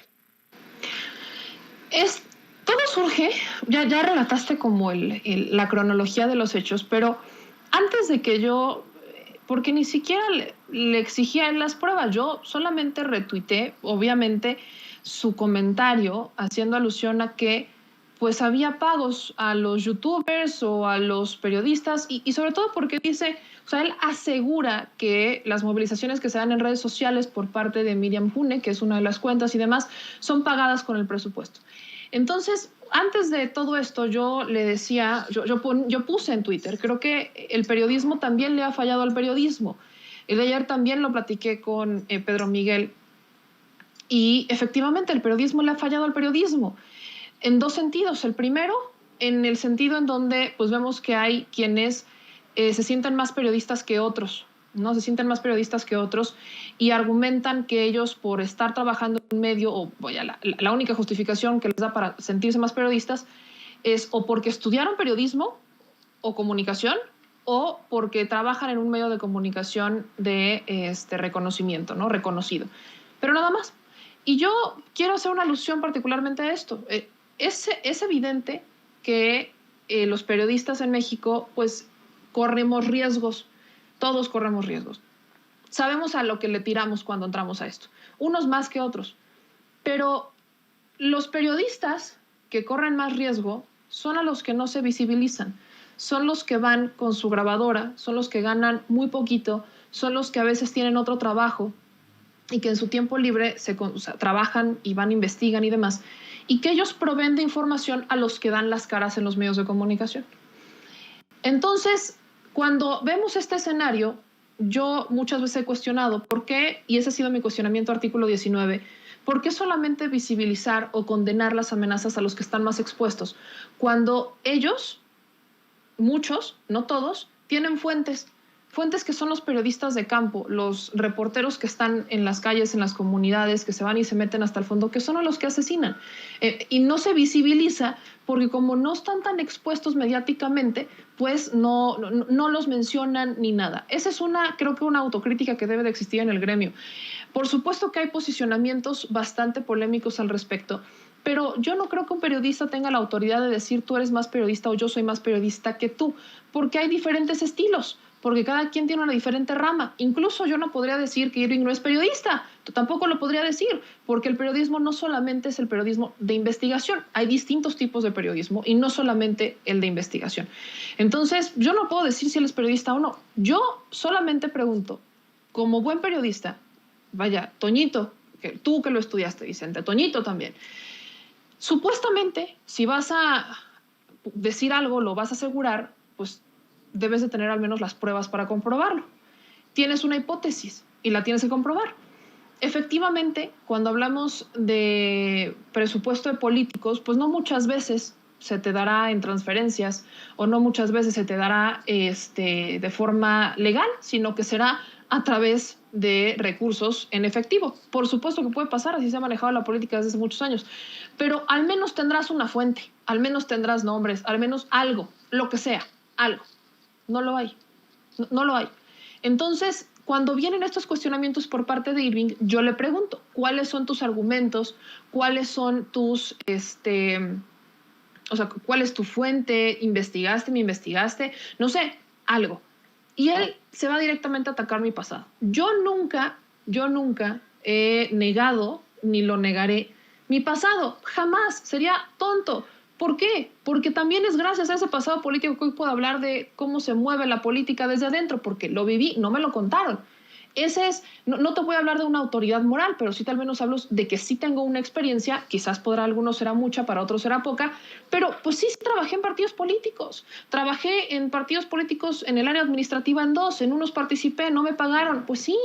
Todo surge, ya relataste como la cronología de los hechos, pero antes de que yo, porque ni siquiera le exigía en las pruebas, yo solamente retuiteé, obviamente, su comentario haciendo alusión a que pues había pagos a los youtubers o a los periodistas y sobre todo porque dice, o sea, él asegura que las movilizaciones que se dan en redes sociales por parte de Miriam Pune, que es una de las cuentas y demás, son pagadas con el presupuesto. Entonces, antes de todo esto, yo le decía, yo puse en Twitter, creo que el periodismo también le ha fallado al periodismo. El de ayer también lo platiqué con Pedro Miguel y efectivamente el periodismo le ha fallado al periodismo en dos sentidos. El primero, en el sentido en donde pues vemos que hay quienes se sienten más periodistas que otros, ¿no? Se sienten más periodistas que otros y argumentan que ellos por estar trabajando en un medio, o vaya, la única justificación que les da para sentirse más periodistas es o porque estudiaron periodismo o comunicación o porque trabajan en un medio de comunicación de reconocimiento, ¿no? Reconocido. Pero nada más. Y yo quiero hacer una alusión particularmente a esto. Es evidente que los periodistas en México pues corremos riesgos, todos corremos riesgos. Sabemos a lo que le tiramos cuando entramos a esto, unos más que otros, pero los periodistas que corren más riesgo son a los que no se visibilizan, son los que van con su grabadora, son los que ganan muy poquito, son los que a veces tienen otro trabajo y que en su tiempo libre trabajan y van, investigan y demás, y que ellos proveen de información a los que dan las caras en los medios de comunicación. Entonces, cuando vemos este escenario, yo muchas veces he cuestionado por qué, y ese ha sido mi cuestionamiento artículo 19, ¿por qué solamente visibilizar o condenar las amenazas a los que están más expuestos? Cuando ellos, muchos, no todos, tienen fuentes que son los periodistas de campo, los reporteros que están en las calles, en las comunidades, que se van y se meten hasta el fondo, que son los que asesinan. Y no se visibiliza porque como no están tan expuestos mediáticamente, pues no los mencionan ni nada. Esa es creo que una autocrítica que debe de existir en el gremio. Por supuesto que hay posicionamientos bastante polémicos al respecto, pero yo no creo que un periodista tenga la autoridad de decir tú eres más periodista o yo soy más periodista que tú, porque hay diferentes estilos, porque cada quien tiene una diferente rama. Incluso yo no podría decir que Irving no es periodista, tú tampoco lo podría decir, porque el periodismo no solamente es el periodismo de investigación, hay distintos tipos de periodismo y no solamente el de investigación. Entonces, yo no puedo decir si él es periodista o no, yo solamente pregunto, como buen periodista, vaya, Toñito, tú que lo estudiaste, Vicente, Toñito también, supuestamente, si vas a decir algo, lo vas a asegurar, pues debes de tener al menos las pruebas para comprobarlo. Tienes una hipótesis y la tienes que comprobar. Efectivamente, cuando hablamos de presupuesto de políticos, pues no muchas veces se te dará en transferencias o no muchas veces se te dará de forma legal, sino que será a través de recursos en efectivo. Por supuesto que puede pasar, así se ha manejado la política desde hace muchos años, pero al menos tendrás una fuente, al menos tendrás nombres, al menos algo, lo que sea, algo. No lo hay, no lo hay. Entonces, cuando vienen estos cuestionamientos por parte de Irving, yo le pregunto, ¿cuáles son tus argumentos? ¿Cuáles son tus, cuál es tu fuente? ¿Me investigaste? No sé, algo. Y él se va directamente a atacar mi pasado. Yo nunca he negado, ni lo negaré, mi pasado. Jamás, sería tonto. ¿Por qué? Porque también es gracias a ese pasado político que hoy puedo hablar de cómo se mueve la política desde adentro, porque lo viví, no me lo contaron. No te voy a hablar de una autoridad moral, pero sí tal vez nos hablo de que sí tengo una experiencia, quizás para algunos será mucha, para otros será poca, pero pues sí trabajé en partidos políticos. Trabajé en partidos políticos en el área administrativa en 2, en unos participé, no me pagaron, pues sí,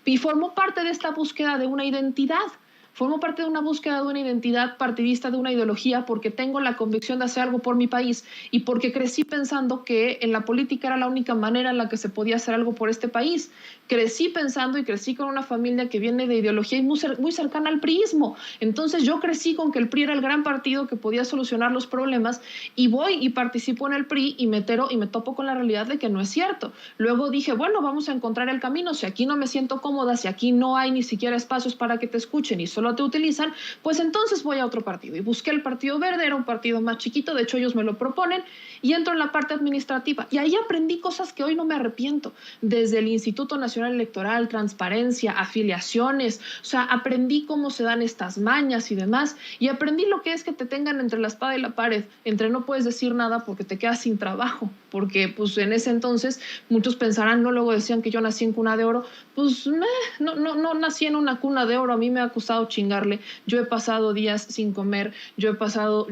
y formó parte de esta búsqueda de una identidad. formo parte de una búsqueda de una identidad partidista, de una ideología, porque tengo la convicción de hacer algo por mi país y porque crecí pensando que en la política era la única manera en la que se podía hacer algo por este país. Crecí pensando y crecí con una familia que viene de ideología muy cercana al priismo. Entonces yo crecí con que el PRI era el gran partido que podía solucionar los problemas, y voy y participo en el PRI y me topo con la realidad de que no es cierto. Luego dije, bueno, vamos a encontrar el camino. Si aquí no me siento cómoda, si aquí no hay ni siquiera espacios para que te escuchen y solo te utilizan, pues entonces voy a otro partido. Y busqué el Partido Verde, era un partido más chiquito, de hecho ellos me lo proponen, y entro en la parte administrativa. Y ahí aprendí cosas que hoy no me arrepiento, desde el Instituto Nacional Electoral, transparencia, afiliaciones, o sea, aprendí cómo se dan estas mañas y demás, y aprendí lo que es que te tengan entre la espada y la pared, entre no puedes decir nada porque te quedas sin trabajo, porque pues en ese entonces muchos pensarán, no, luego decían que yo nací en cuna de oro, pues no nací en una cuna de oro, a mí me ha costado chingarle, yo he pasado días sin comer,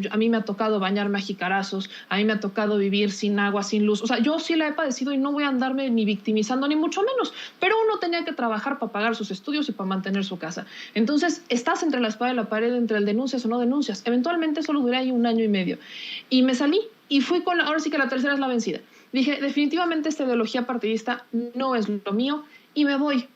a mí me ha tocado bañarme a jicarazos, a mí me ha tocado vivir sin agua, sin luz, o sea, yo sí la he padecido y no voy a andarme ni victimizando ni mucho menos, pero uno tenía que trabajar para pagar sus estudios y para mantener su casa. Entonces estás entre la espada y la pared, entre el denuncias o no denuncias. Eventualmente solo duré ahí 1 año y medio y me salí y fui ahora sí que la tercera es la vencida. Dije, definitivamente esta ideología partidista no es lo mío, y me voy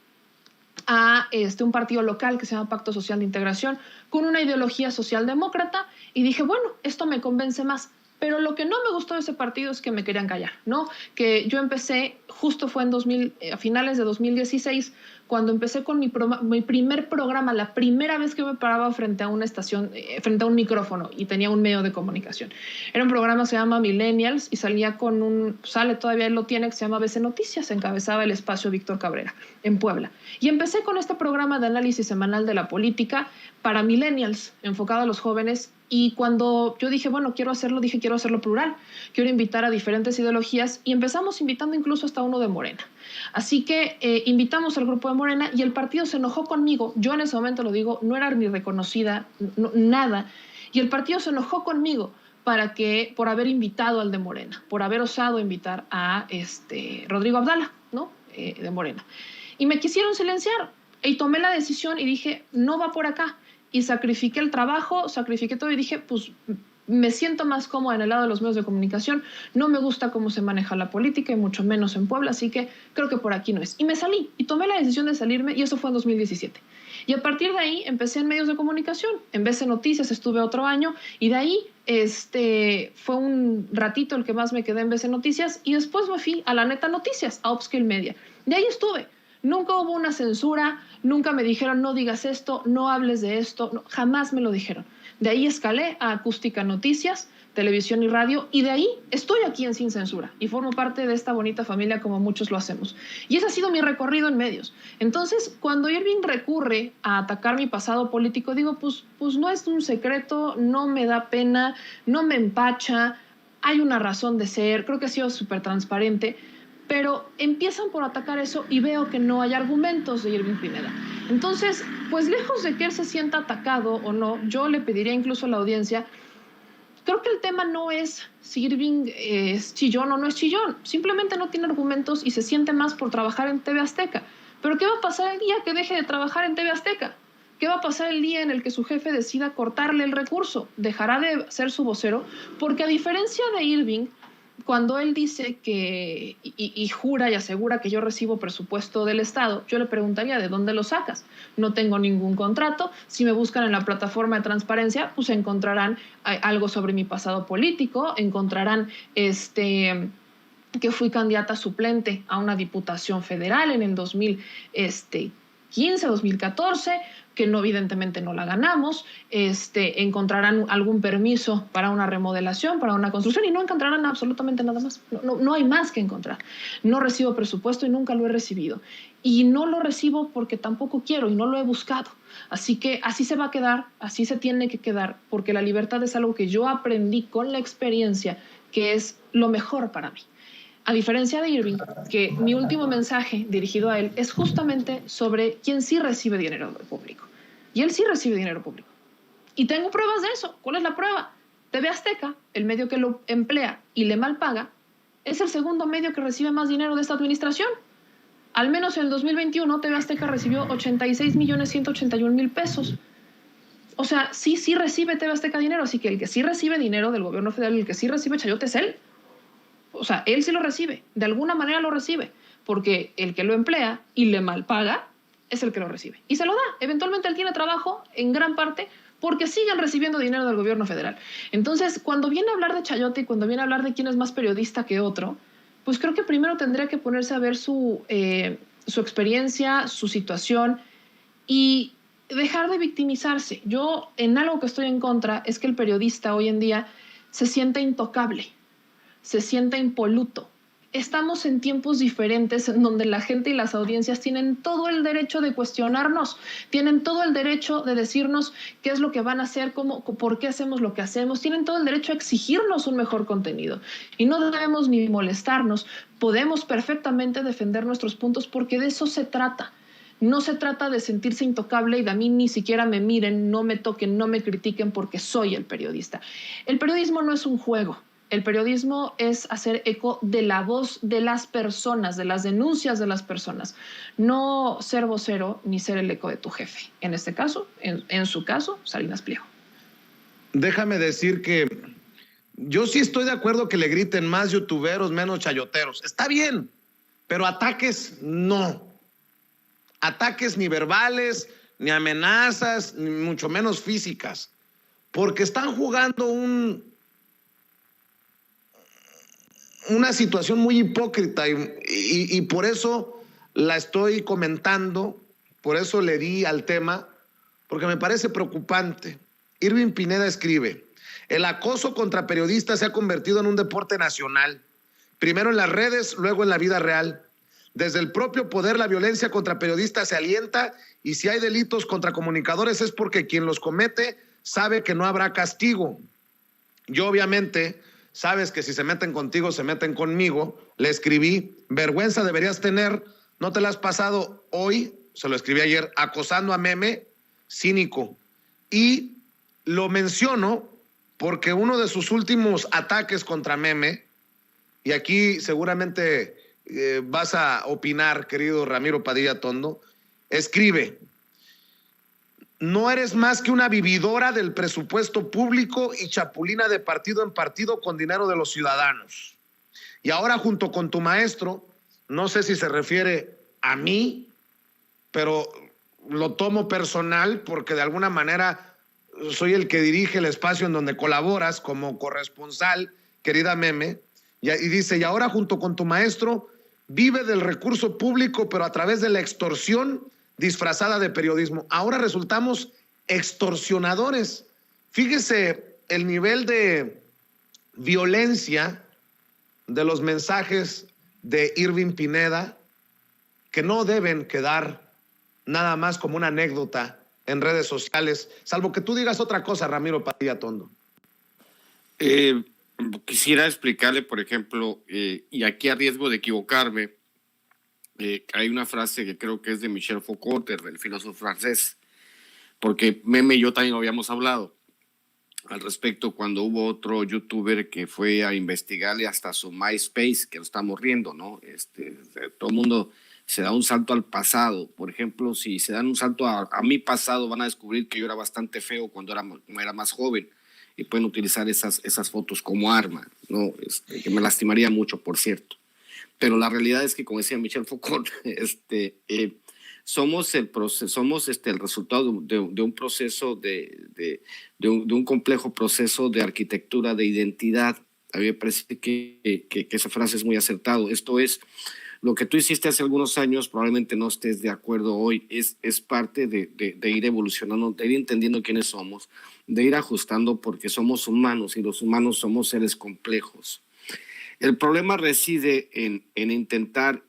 a un partido local que se llama Pacto Social de Integración, con una ideología socialdemócrata, y dije, bueno, esto me convence más. Pero lo que no me gustó de ese partido es que me querían callar, ¿no? Que yo empecé, justo fue a finales de 2016, cuando empecé con mi primer programa, la primera vez que me paraba frente a una estación, frente a un micrófono y tenía un medio de comunicación. Era un programa que se llama Millennials y sale todavía, él lo tiene, que se llama ABC Noticias, encabezaba el espacio Víctor Cabrera, en Puebla. Y empecé con este programa de análisis semanal de la política para Millennials, enfocado a los jóvenes. Y cuando yo dije, bueno, quiero hacerlo plural, quiero invitar a diferentes ideologías, y empezamos invitando incluso hasta uno de Morena. Así que invitamos al grupo de Morena y el partido se enojó conmigo. Yo en ese momento, lo digo, no era ni reconocida, nada. Y el partido se enojó conmigo por haber invitado al de Morena, por haber osado invitar a Rodrigo Abdala, ¿no? De Morena. Y me quisieron silenciar y tomé la decisión y dije, no va por acá. Y sacrifiqué el trabajo, sacrifiqué todo y dije, pues me siento más cómoda en el lado de los medios de comunicación, no me gusta cómo se maneja la política y mucho menos en Puebla, así que creo que por aquí no es. Y me salí y tomé la decisión de salirme, y eso fue en 2017. Y a partir de ahí empecé en medios de comunicación, en ABC Noticias estuve otro año, y de ahí fue un ratito el que más me quedé en ABC Noticias, y después me fui a La Neta Noticias, a Upscale Media. De ahí estuve. Nunca hubo una censura, nunca me dijeron no digas esto, no hables de esto, no, jamás me lo dijeron. De ahí escalé a Acústica Noticias, televisión y radio, y de ahí estoy aquí en Sin Censura y formo parte de esta bonita familia como muchos lo hacemos. Y ese ha sido mi recorrido en medios. Entonces, cuando Irving recurre a atacar mi pasado político, digo, pues no es un secreto, no me da pena, no me empacha, hay una razón de ser, creo que ha sido súper transparente. Pero empiezan por atacar eso y veo que no hay argumentos de Irving Pineda. Entonces, pues lejos de que él se sienta atacado o no, yo le pediría incluso a la audiencia, creo que el tema no es si Irving es chillón o no es chillón, simplemente no tiene argumentos y se siente más por trabajar en TV Azteca. Pero ¿qué va a pasar el día que deje de trabajar en TV Azteca? ¿Qué va a pasar el día en el que su jefe decida cortarle el recurso? ¿Dejará de ser su vocero? Porque a diferencia de Irving, cuando él dice que y jura y asegura que yo recibo presupuesto del Estado, yo le preguntaría, ¿de dónde lo sacas? No tengo ningún contrato. Si me buscan en la plataforma de transparencia, pues encontrarán algo sobre mi pasado político, encontrarán que fui candidata suplente a una diputación federal en el 2015, 2014, que no, evidentemente no la ganamos, encontrarán algún permiso para una remodelación, para una construcción, y no encontrarán absolutamente nada más. No hay más que encontrar. No recibo presupuesto y nunca lo he recibido. Y no lo recibo porque tampoco quiero y no lo he buscado. Así que así se va a quedar, así se tiene que quedar, porque la libertad es algo que yo aprendí con la experiencia, que es lo mejor para mí. A diferencia de Irving, que mi último mensaje dirigido a él es justamente sobre quién sí recibe dinero público. Y él sí recibe dinero público. Y tengo pruebas de eso. ¿Cuál es la prueba? TV Azteca, el medio que lo emplea y le mal paga, es el segundo medio que recibe más dinero de esta administración. Al menos en el 2021, TV Azteca recibió 86.181.000 pesos. O sea, sí recibe TV Azteca dinero, así que el que sí recibe dinero del gobierno federal, el que sí recibe chayote es él. O sea, él sí lo recibe, de alguna manera lo recibe, porque el que lo emplea y le malpaga es el que lo recibe. Y se lo da. Eventualmente él tiene trabajo en gran parte porque siguen recibiendo dinero del gobierno federal. Entonces, cuando viene a hablar de chayote y cuando viene a hablar de quién es más periodista que otro, pues creo que primero tendría que ponerse a ver su experiencia, su situación y dejar de victimizarse. Yo, en algo que estoy en contra, es que el periodista hoy en día se siente intocable, se siente impoluto. Estamos en tiempos diferentes en donde la gente y las audiencias tienen todo el derecho de cuestionarnos, tienen todo el derecho de decirnos qué es lo que van a hacer, cómo, por qué hacemos lo que hacemos, tienen todo el derecho a exigirnos un mejor contenido. Y no debemos ni molestarnos, podemos perfectamente defender nuestros puntos porque de eso se trata. No se trata de sentirse intocable y de a mí ni siquiera me miren, no me toquen, no me critiquen porque soy el periodista. El periodismo no es un juego. El periodismo es hacer eco de la voz de las personas, de las denuncias de las personas, no ser vocero ni ser el eco de tu jefe. En este caso, en su caso, Salinas Pliego. Déjame decir que yo sí estoy de acuerdo que le griten más youtuberos, menos chayoteros. Está bien, pero ataques no. Ataques ni verbales, ni amenazas, ni mucho menos físicas. Porque están jugando una situación muy hipócrita y por eso la estoy comentando, por eso le di al tema, porque me parece preocupante. Irving Pineda escribe: el acoso contra periodistas se ha convertido en un deporte nacional, primero en las redes, luego en la vida real. Desde el propio poder, la violencia contra periodistas se alienta y si hay delitos contra comunicadores es porque quien los comete sabe que no habrá castigo. Yo obviamente, sabes que si se meten contigo, se meten conmigo. Le escribí: vergüenza deberías tener, no te la has pasado hoy, se lo escribí ayer, acosando a Meme, cínico. Y lo menciono porque uno de sus últimos ataques contra Meme, y aquí seguramente vas a opinar, querido Ramiro Padilla Tondo, escribe: no eres más que una vividora del presupuesto público y chapulina de partido en partido con dinero de los ciudadanos. Y ahora junto con tu maestro, no sé si se refiere a mí, pero lo tomo personal porque de alguna manera soy el que dirige el espacio en donde colaboras como corresponsal, querida Meme, y dice: y ahora junto con tu maestro vive del recurso público, pero a través de la extorsión disfrazada de periodismo. Ahora resultamos extorsionadores. Fíjese el nivel de violencia de los mensajes de Irving Pineda, que no deben quedar nada más como una anécdota en redes sociales, salvo que tú digas otra cosa, Ramiro Padilla Tondo. Quisiera explicarle, por ejemplo, y aquí a riesgo de equivocarme, hay una frase que creo que es de Michel Foucault, el filósofo francés, porque Meme y yo también lo habíamos hablado al respecto cuando hubo otro youtuber que fue a investigarle hasta su MySpace, que lo estamos riendo, ¿no? Todo el mundo se da un salto al pasado. Por ejemplo, si se dan un salto a mi pasado, van a descubrir que yo era bastante feo cuando era más joven y pueden utilizar esas fotos como arma, ¿no? Que me lastimaría mucho, por cierto. Pero la realidad es que, como decía Michel Foucault, somos el resultado de un proceso de un complejo proceso de arquitectura de identidad. A mí me parece que esa frase es muy acertada. Esto es, lo que tú hiciste hace algunos años, probablemente no estés de acuerdo hoy, es parte de ir evolucionando, de ir entendiendo quiénes somos, de ir ajustando, porque somos humanos y los humanos somos seres complejos. El problema reside en intentar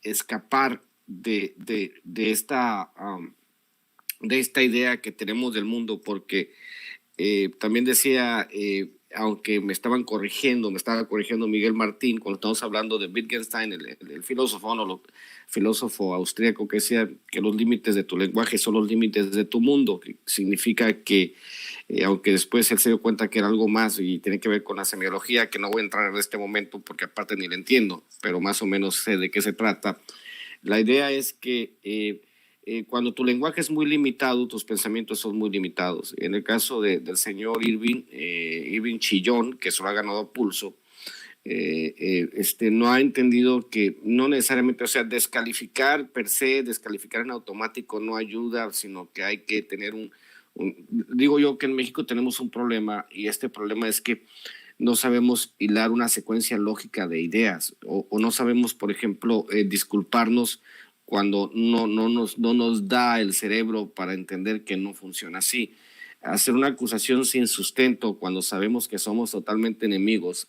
escapar de esta idea que tenemos del mundo, porque también decía, aunque me estaba corrigiendo Miguel Martín cuando estamos hablando de Wittgenstein, el filósofo austríaco, que decía que los límites de tu lenguaje son los límites de tu mundo, que significa que aunque después él se dio cuenta que era algo más y tiene que ver con la semiología, que no voy a entrar en este momento porque aparte ni le entiendo, pero más o menos sé de qué se trata. La idea es que cuando tu lenguaje es muy limitado, tus pensamientos son muy limitados. En el caso del señor Irving Chillón, que se lo ha ganado a pulso, no ha entendido que no necesariamente, o sea, descalificar per se, descalificar en automático no ayuda, sino que hay que tener digo yo que en México tenemos un problema, y este problema es que no sabemos hilar una secuencia lógica de ideas, o no sabemos, por ejemplo, disculparnos cuando no nos da el cerebro para entender que no funciona así. Hacer una acusación sin sustento cuando sabemos que somos totalmente enemigos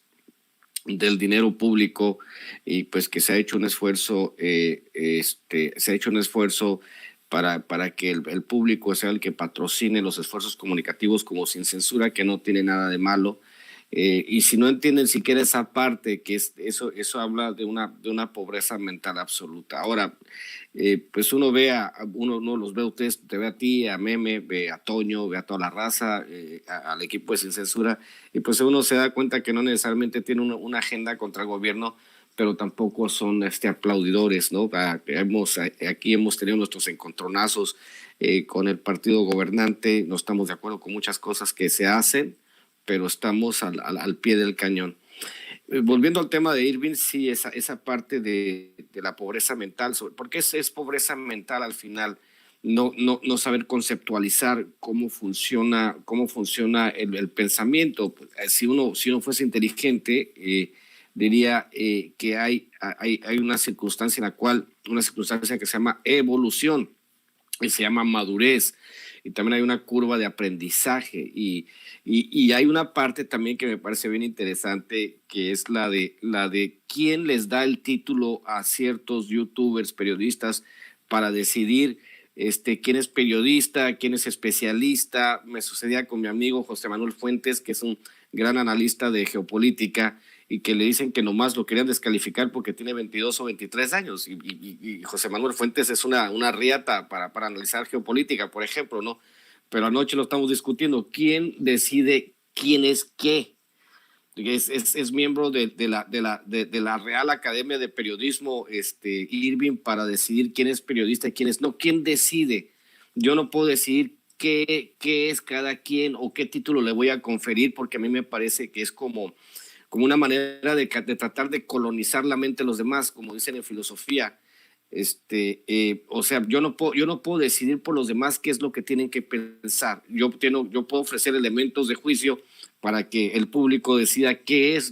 del dinero público, y pues que se ha hecho un esfuerzo, para que el público sea el que patrocine los esfuerzos comunicativos como Sin Censura, que no tiene nada de malo. Y si no entienden siquiera esa parte, que eso habla de una pobreza mental absoluta. Ahora, pues uno los ve a ustedes, te ve a ti, a Meme, ve a Toño, ve a toda la raza, al equipo de Sin Censura, y pues uno se da cuenta que no necesariamente tiene una agenda contra el gobierno, pero tampoco son aplaudidores, ¿no? Aquí hemos tenido nuestros encontronazos con el partido gobernante, no estamos de acuerdo con muchas cosas que se hacen, pero estamos al pie del cañón. Volviendo al tema de Irving, sí, esa parte de la pobreza mental, porque es pobreza mental al final, no saber conceptualizar cómo funciona el pensamiento. Si uno fuese inteligente, diría que hay una circunstancia que se llama evolución, y se llama madurez, y también hay una curva de aprendizaje, y hay una parte también que me parece bien interesante, que es la de quién les da el título a ciertos youtubers, periodistas, para decidir quién es periodista, quién es especialista. Me sucedía con mi amigo José Manuel Fuentes, que es un gran analista de geopolítica, y que le dicen que nomás lo querían descalificar porque tiene 22 o 23 años. Y José Manuel Fuentes es una riata para analizar geopolítica, por ejemplo, ¿no? Pero anoche lo estamos discutiendo. ¿Quién decide quién es qué? Es miembro de la Real Academia de Periodismo, Irving, para decidir quién es periodista y quién es no. ¿Quién decide? Yo no puedo decidir qué es cada quien o qué título le voy a conferir, porque a mí me parece que es como una manera de tratar de colonizar la mente de los demás, como dicen en filosofía. O sea, yo no puedo decidir por los demás qué es lo que tienen que pensar. Yo puedo ofrecer elementos de juicio para que el público decida qué es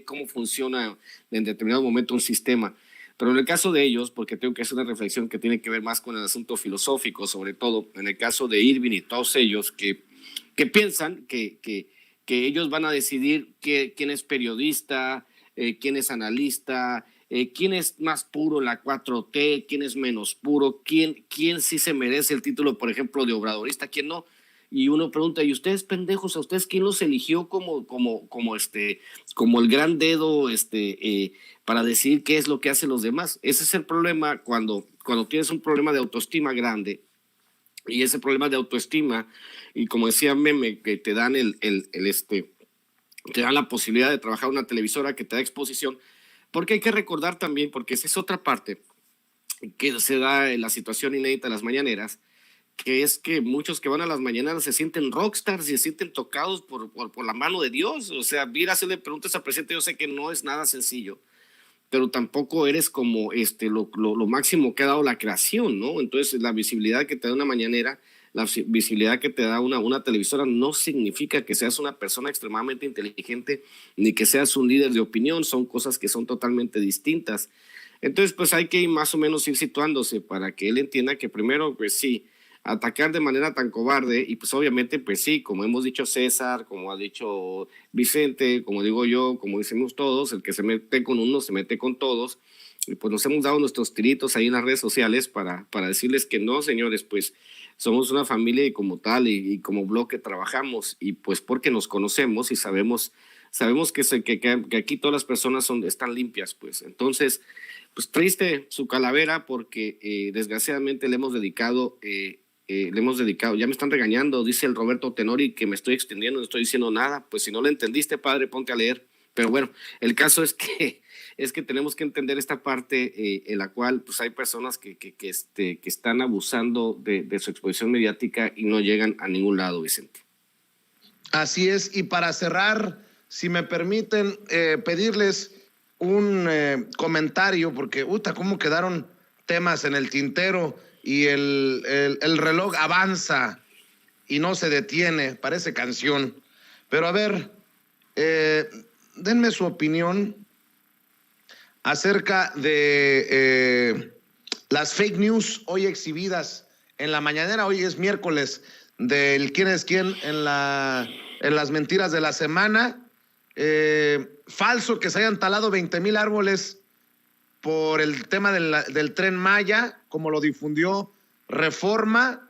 cómo funciona en determinado momento un sistema. Pero en el caso de ellos, porque tengo que hacer una reflexión que tiene que ver más con el asunto filosófico, sobre todo en el caso de Irving y todos ellos que piensan que ellos van a decidir quién es periodista, quién es analista, quién es más puro la 4T, quién es menos puro, quién sí se merece el título, por ejemplo, de obradorista, quién no. Y uno pregunta, ¿y ustedes, pendejos, a ustedes quién los eligió como el gran dedo para decidir qué es lo que hacen los demás? Ese es el problema cuando tienes un problema de autoestima grande. Y ese problema de autoestima, y como decía Meme, que te dan te dan la posibilidad de trabajar en una televisora que te da exposición, porque hay que recordar también, porque esa es otra parte que se da en la situación inédita de las mañaneras, que es que muchos que van a las mañaneras se sienten rockstars y se sienten tocados por la mano de Dios. O sea, ir a hacerle preguntas al presidente, yo sé que no es nada sencillo, pero tampoco eres como lo máximo que ha dado la creación, ¿no? Entonces, la visibilidad que te da una mañanera, la visibilidad que te da una televisora, no significa que seas una persona extremadamente inteligente, ni que seas un líder de opinión. Son cosas que son totalmente distintas. Entonces, pues hay que más o menos ir situándose para que él entienda que primero, pues sí, atacar de manera tan cobarde, y pues obviamente, pues sí, como hemos dicho César, como ha dicho Vicente, como digo yo, como decimos todos, el que se mete con uno se mete con todos, y pues nos hemos dado nuestros tiritos ahí en las redes sociales para decirles que no, señores, pues somos una familia y como tal, y como bloque trabajamos, y pues porque nos conocemos y sabemos que aquí todas las personas están limpias, pues. Entonces, pues triste su calavera, porque desgraciadamente le hemos dedicado, ya me están regañando, dice el Roberto Tenori, que me estoy extendiendo, no estoy diciendo nada. Pues si no lo entendiste, padre, ponte a leer, Pero bueno, el caso es que tenemos que entender esta parte en la cual pues hay personas que están abusando de su exposición mediática y no llegan a ningún lado, Vicente. Así es, y para cerrar, si me permiten pedirles un comentario, porque cómo quedaron temas en el tintero y el reloj avanza y no se detiene, parece canción. Pero a ver, denme su opinión acerca de las fake news hoy exhibidas en la mañanera. Hoy es miércoles del quién es quién en las mentiras de la semana. Falso que se hayan talado 20,000 árboles por el tema del Tren Maya, como lo difundió Reforma.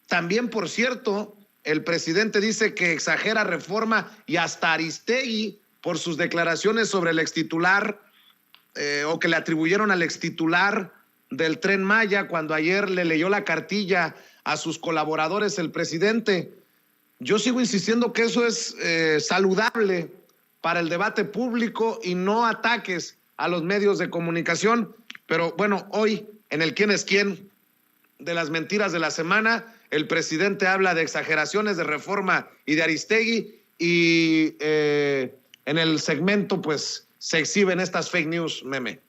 También, por cierto, el presidente dice que exagera Reforma y hasta Aristegui por sus declaraciones sobre el extitular o que le atribuyeron al extitular del Tren Maya cuando ayer le leyó la cartilla a sus colaboradores el presidente. Yo sigo insistiendo que eso es saludable para el debate público y no ataques a los medios de comunicación. Pero bueno, hoy en el quién es quién de las mentiras de la semana, el presidente habla de exageraciones de Reforma y de Aristegui y en el segmento pues se exhiben estas fake news, Meme.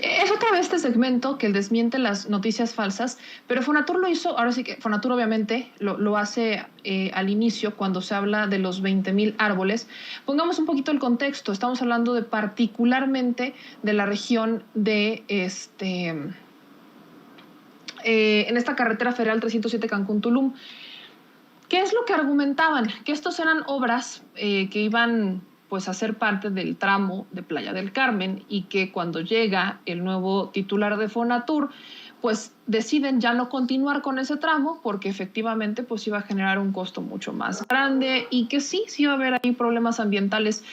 Es otra vez este segmento que él desmiente las noticias falsas, pero Fonatur lo hizo, ahora sí que Fonatur obviamente lo hace al inicio cuando se habla de los 20,000 árboles. Pongamos un poquito el contexto, estamos hablando de particularmente de la región de en esta carretera federal 307 Cancún-Tulum. ¿Qué es lo que argumentaban? Que estos eran obras que iban pues a ser parte del tramo de Playa del Carmen y que cuando llega el nuevo titular de Fonatur, pues deciden ya no continuar con ese tramo porque efectivamente pues iba a generar un costo mucho más grande y que sí iba a haber ahí problemas ambientales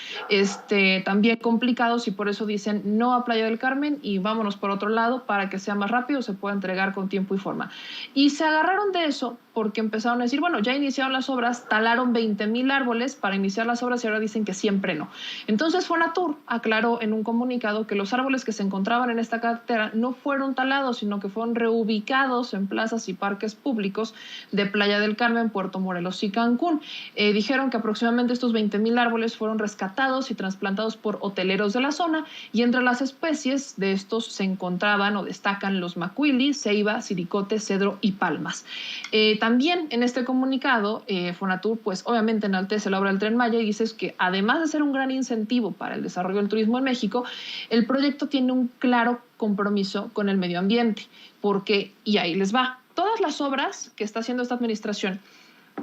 también complicados y por eso dicen no a Playa del Carmen y vámonos por otro lado para que sea más rápido, se pueda entregar con tiempo y forma. Y se agarraron de eso porque empezaron a decir, bueno, ya iniciaron las obras, talaron 20,000 árboles para iniciar las obras y ahora dicen que siempre no. Entonces Fonatur aclaró en un comunicado que los árboles que se encontraban en esta carretera no fueron talados, sino que fueron reubicados en plazas y parques públicos de Playa del Carmen, Puerto Morelos y Cancún. Dijeron que aproximadamente estos 20,000 árboles fueron rescatados y trasplantados por hoteleros de la zona y entre las especies de estos se encontraban o destacan los macuili, ceiba, siricote, cedro y palmas. También en este comunicado, Fonatur pues obviamente enaltece la obra del Tren Maya y dice que además de ser un gran incentivo para el desarrollo del turismo en México, el proyecto tiene un claro compromiso con el medio ambiente, porque, y ahí les va, todas las obras que está haciendo esta administración,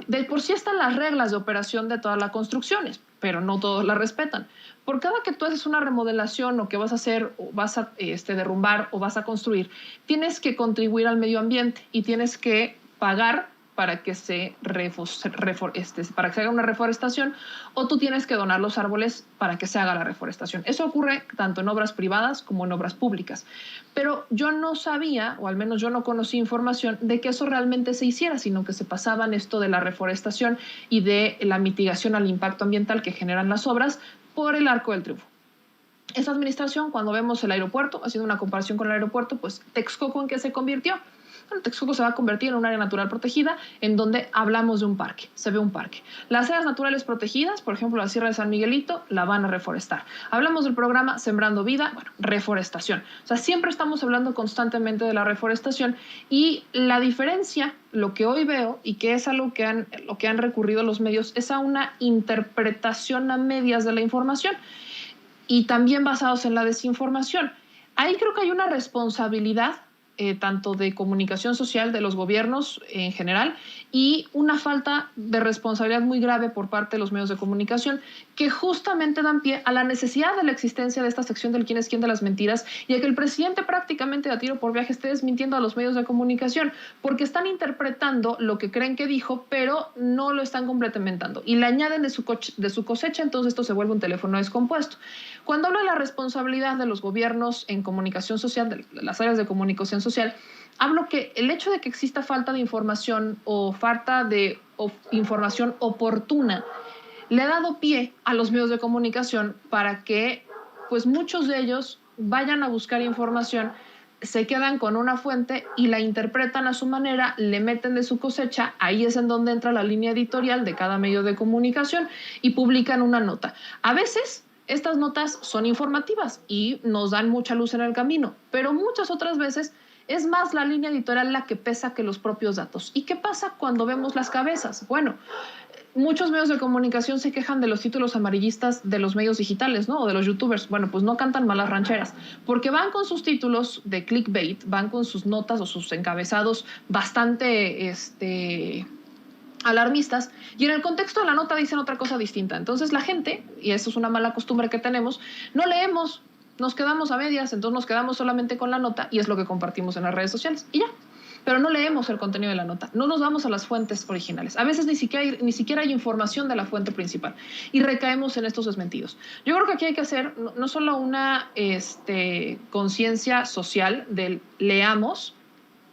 de por sí están las reglas de operación de todas las construcciones, pero no todos las respetan. Por cada que tú haces una remodelación o que vas a hacer, o vas a derrumbar o vas a construir, tienes que contribuir al medio ambiente y tienes que pagar para que se haga una reforestación o tú tienes que donar los árboles para que se haga la reforestación. Eso ocurre tanto en obras privadas como en obras públicas. Pero yo no sabía, o al menos yo no conocí información de que eso realmente se hiciera, sino que se pasaban esto de la reforestación y de la mitigación al impacto ambiental que generan las obras por el Arco del Triunfo. Esta administración, cuando vemos el aeropuerto, haciendo una comparación con el aeropuerto, pues Texcoco, ¿en qué se convirtió? Bueno, Texcoco se va a convertir en un área natural protegida en donde hablamos de un parque, se ve un parque. Las áreas naturales protegidas, por ejemplo la Sierra de San Miguelito, la van a reforestar. Hablamos del programa Sembrando Vida, bueno, reforestación. O sea, siempre estamos hablando constantemente de la reforestación y la diferencia, lo que hoy veo y que es algo que lo que han recurrido los medios, es a una interpretación a medias de la información y también basados en la desinformación. Ahí creo que hay una responsabilidad tanto de comunicación social de los gobiernos en general y una falta de responsabilidad muy grave por parte de los medios de comunicación que justamente dan pie a la necesidad de la existencia de esta sección del quién es quién de las mentiras y a que el presidente prácticamente a tiro por viaje esté desmintiendo a los medios de comunicación porque están interpretando lo que creen que dijo pero no lo están complementando y le añaden de su cosecha, entonces esto se vuelve un teléfono descompuesto. Cuando hablo de la responsabilidad de los gobiernos en comunicación social, de las áreas de comunicación social, hablo que el hecho de que exista falta de información o falta de información oportuna le ha dado pie a los medios de comunicación para que pues muchos de ellos vayan a buscar información, se quedan con una fuente y la interpretan a su manera, le meten de su cosecha, ahí es en donde entra la línea editorial de cada medio de comunicación y publican una nota. A veces estas notas son informativas y nos dan mucha luz en el camino, pero muchas otras veces es más la línea editorial la que pesa que los propios datos. ¿Y qué pasa cuando vemos las cabezas? Bueno, muchos medios de comunicación se quejan de los títulos amarillistas de los medios digitales, ¿no? O de los youtubers. Bueno, pues no cantan malas rancheras, porque van con sus títulos de clickbait, van con sus notas o sus encabezados bastante alarmistas, y en el contexto de la nota dicen otra cosa distinta. Entonces la gente, y eso es una mala costumbre que tenemos, no leemos, nos quedamos a medias, entonces nos quedamos solamente con la nota y es lo que compartimos en las redes sociales y ya. Pero no leemos el contenido de la nota, no nos vamos a las fuentes originales. A veces ni siquiera hay información de la fuente principal y recaemos en estos desmentidos. Yo creo que aquí hay que hacer no solo una conciencia social del leamos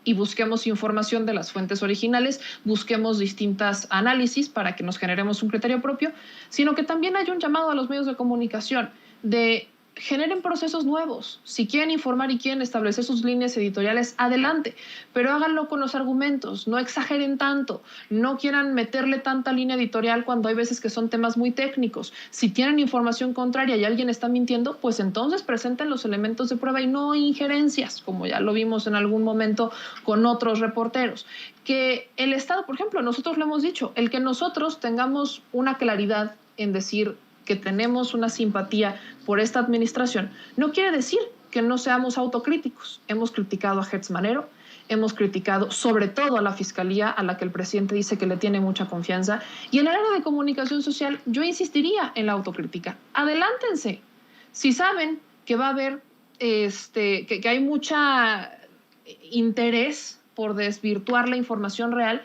y busquemos información de las fuentes originales, busquemos distintos análisis para que nos generemos un criterio propio, sino que también hay un llamado a los medios de comunicación de generen procesos nuevos. Si quieren informar y quieren establecer sus líneas editoriales, adelante, pero háganlo con los argumentos, no exageren tanto, no quieran meterle tanta línea editorial cuando hay veces que son temas muy técnicos. Si tienen información contraria y alguien está mintiendo, pues entonces presenten los elementos de prueba y no injerencias, como ya lo vimos en algún momento con otros reporteros. Que el Estado, por ejemplo, nosotros lo hemos dicho, el que nosotros tengamos una claridad en decir que tenemos una simpatía por esta administración, no quiere decir que no seamos autocríticos. Hemos criticado a Hertz Manero, hemos criticado sobre todo a la Fiscalía, a la que el presidente dice que le tiene mucha confianza, y en el área de comunicación social yo insistiría en la autocrítica. Adelántense. Si saben que va a haber, que hay mucha interés por desvirtuar la información real,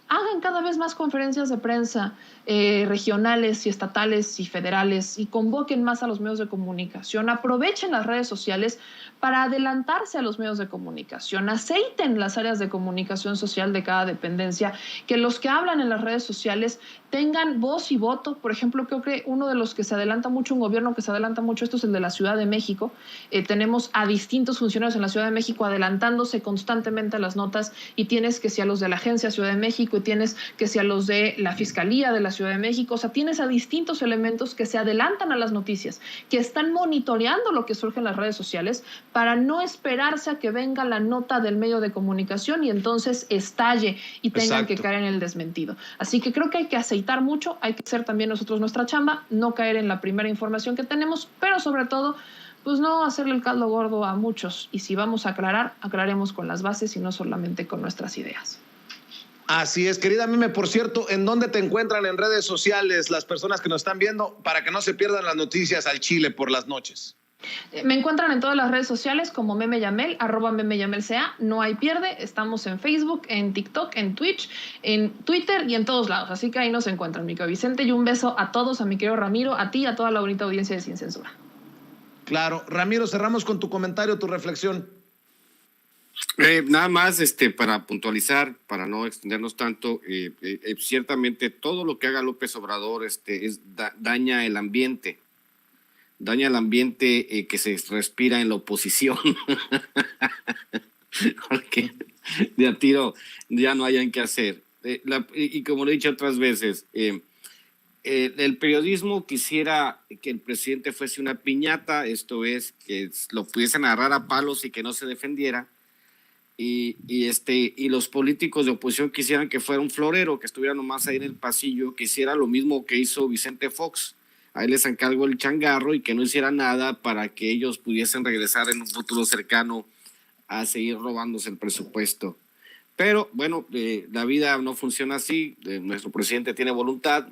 hagan cada vez más conferencias de prensa regionales y estatales y federales y convoquen más a los medios de comunicación, aprovechen las redes sociales para adelantarse a los medios de comunicación, aceiten las áreas de comunicación social de cada dependencia, que los que hablan en las redes sociales tengan voz y voto. Por ejemplo, creo que uno de los que se adelanta mucho, un gobierno que se adelanta mucho, esto es el de la Ciudad de México. Tenemos a distintos funcionarios en la Ciudad de México adelantándose constantemente a las notas y tienes que si a los de la Agencia Ciudad de México y tienes que si a los de la Fiscalía de la Ciudad de México, o sea, tienes a distintos elementos que se adelantan a las noticias, que están monitoreando lo que surge en las redes sociales para no esperarse a que venga la nota del medio de comunicación y entonces estalle y tengan que caer en el desmentido. Así que creo que hay que aceitar mucho, hay que hacer también nosotros nuestra chamba, no caer en la primera información que tenemos, pero sobre todo pues no hacerle el caldo gordo a muchos, y si vamos a aclarar, aclaremos con las bases y no solamente con nuestras ideas. Así es, querida Meme. Por cierto, ¿en dónde te encuentran en redes sociales las personas que nos están viendo para que no se pierdan las noticias al Chile por las noches? Me encuentran en todas las redes sociales como Meme Yamel, @MemeYamelCA, no hay pierde. Estamos en Facebook, en TikTok, en Twitch, en Twitter y en todos lados. Así que ahí nos encuentran, mi querido Vicente. Y un beso a todos, a mi querido Ramiro, a ti y a toda la bonita audiencia de Sin Censura. Claro. Ramiro, cerramos con tu comentario, tu reflexión. Nada más para puntualizar, para no extendernos tanto, ciertamente todo lo que haga López Obrador daña el ambiente que se respira en la oposición, porque de a tiro ya no hayan que hacer. Y como lo he dicho otras veces, el periodismo quisiera que el presidente fuese una piñata, esto es, que lo pudiesen agarrar a palos y que no se defendiera. Y los políticos de oposición quisieran que fuera un florero, que estuviera nomás ahí en el pasillo, que hiciera lo mismo que hizo Vicente Fox. Ahí les encargó el changarro y que no hiciera nada para que ellos pudiesen regresar en un futuro cercano a seguir robándose el presupuesto. Pero bueno, la vida no funciona así. Nuestro presidente tiene voluntad.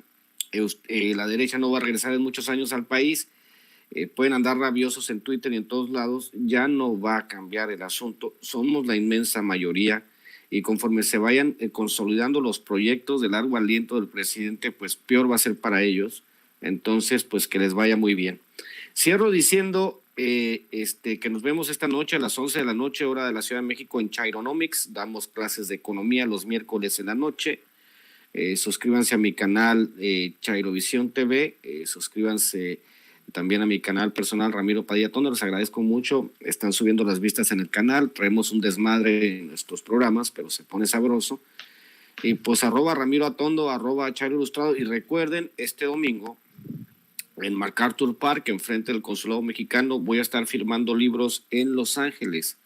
La derecha no va a regresar en muchos años al país. Pueden andar rabiosos en Twitter y en todos lados, ya no va a cambiar el asunto. Somos la inmensa mayoría y conforme se vayan consolidando los proyectos de largo aliento del presidente, pues peor va a ser para ellos. Entonces, pues que les vaya muy bien. Cierro diciendo que nos vemos esta noche a las 11 de la noche, hora de la Ciudad de México, en Chironomics. Damos clases de economía los miércoles en la noche. Suscríbanse a mi canal Chairovisión TV, suscríbanse también a mi canal personal Ramiro Padilla Tondo, les agradezco mucho, están subiendo las vistas en el canal, traemos un desmadre en nuestros programas, pero se pone sabroso. Y pues @Ramiro Atondo, @Chairo Ilustrado, y recuerden, este domingo en MacArthur Park, enfrente del Consulado Mexicano, voy a estar firmando libros en Los Ángeles.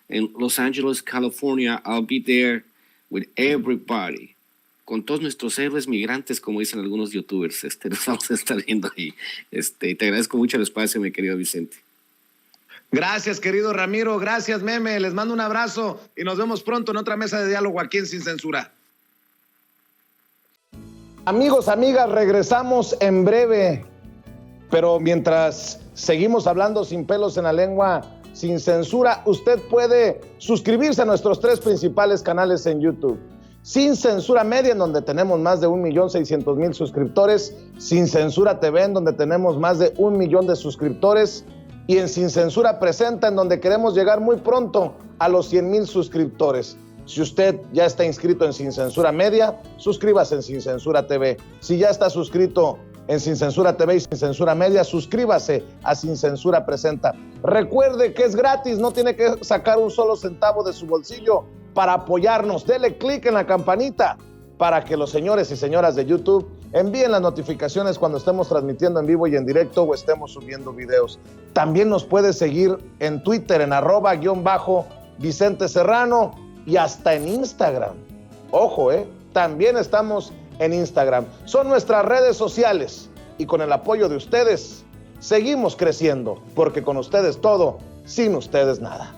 En Los Ángeles, California, I'll be there with everybody. Con todos nuestros héroes migrantes, como dicen algunos youtubers, los vamos a estar viendo ahí. Te agradezco mucho el espacio, mi querido Vicente. Gracias, querido Ramiro. Gracias, Meme. Les mando un abrazo y nos vemos pronto en otra mesa de diálogo aquí en Sin Censura. Amigos, amigas, regresamos en breve. Pero mientras seguimos hablando sin pelos en la lengua, sin censura, usted puede suscribirse a nuestros 3 principales canales en YouTube. Sin Censura Media, en donde tenemos más de 1,600,000 suscriptores. Sin Censura TV, en donde tenemos más de 1 millón de suscriptores. Y en Sin Censura Presenta, en donde queremos llegar muy pronto a los 100,000 suscriptores. Si usted ya está inscrito en Sin Censura Media, suscríbase en Sin Censura TV. Si ya está suscrito en Sin Censura TV y Sin Censura Media, suscríbase a Sin Censura Presenta. Recuerde que es gratis, no tiene que sacar un solo centavo de su bolsillo para apoyarnos. Dele clic en la campanita para que los señores y señoras de YouTube envíen las notificaciones cuando estemos transmitiendo en vivo y en directo o estemos subiendo videos. También nos puede seguir en Twitter en @Vicente Serrano y hasta en Instagram. Ojo, también estamos en Instagram. Son nuestras redes sociales y con el apoyo de ustedes seguimos creciendo, porque con ustedes todo, sin ustedes nada.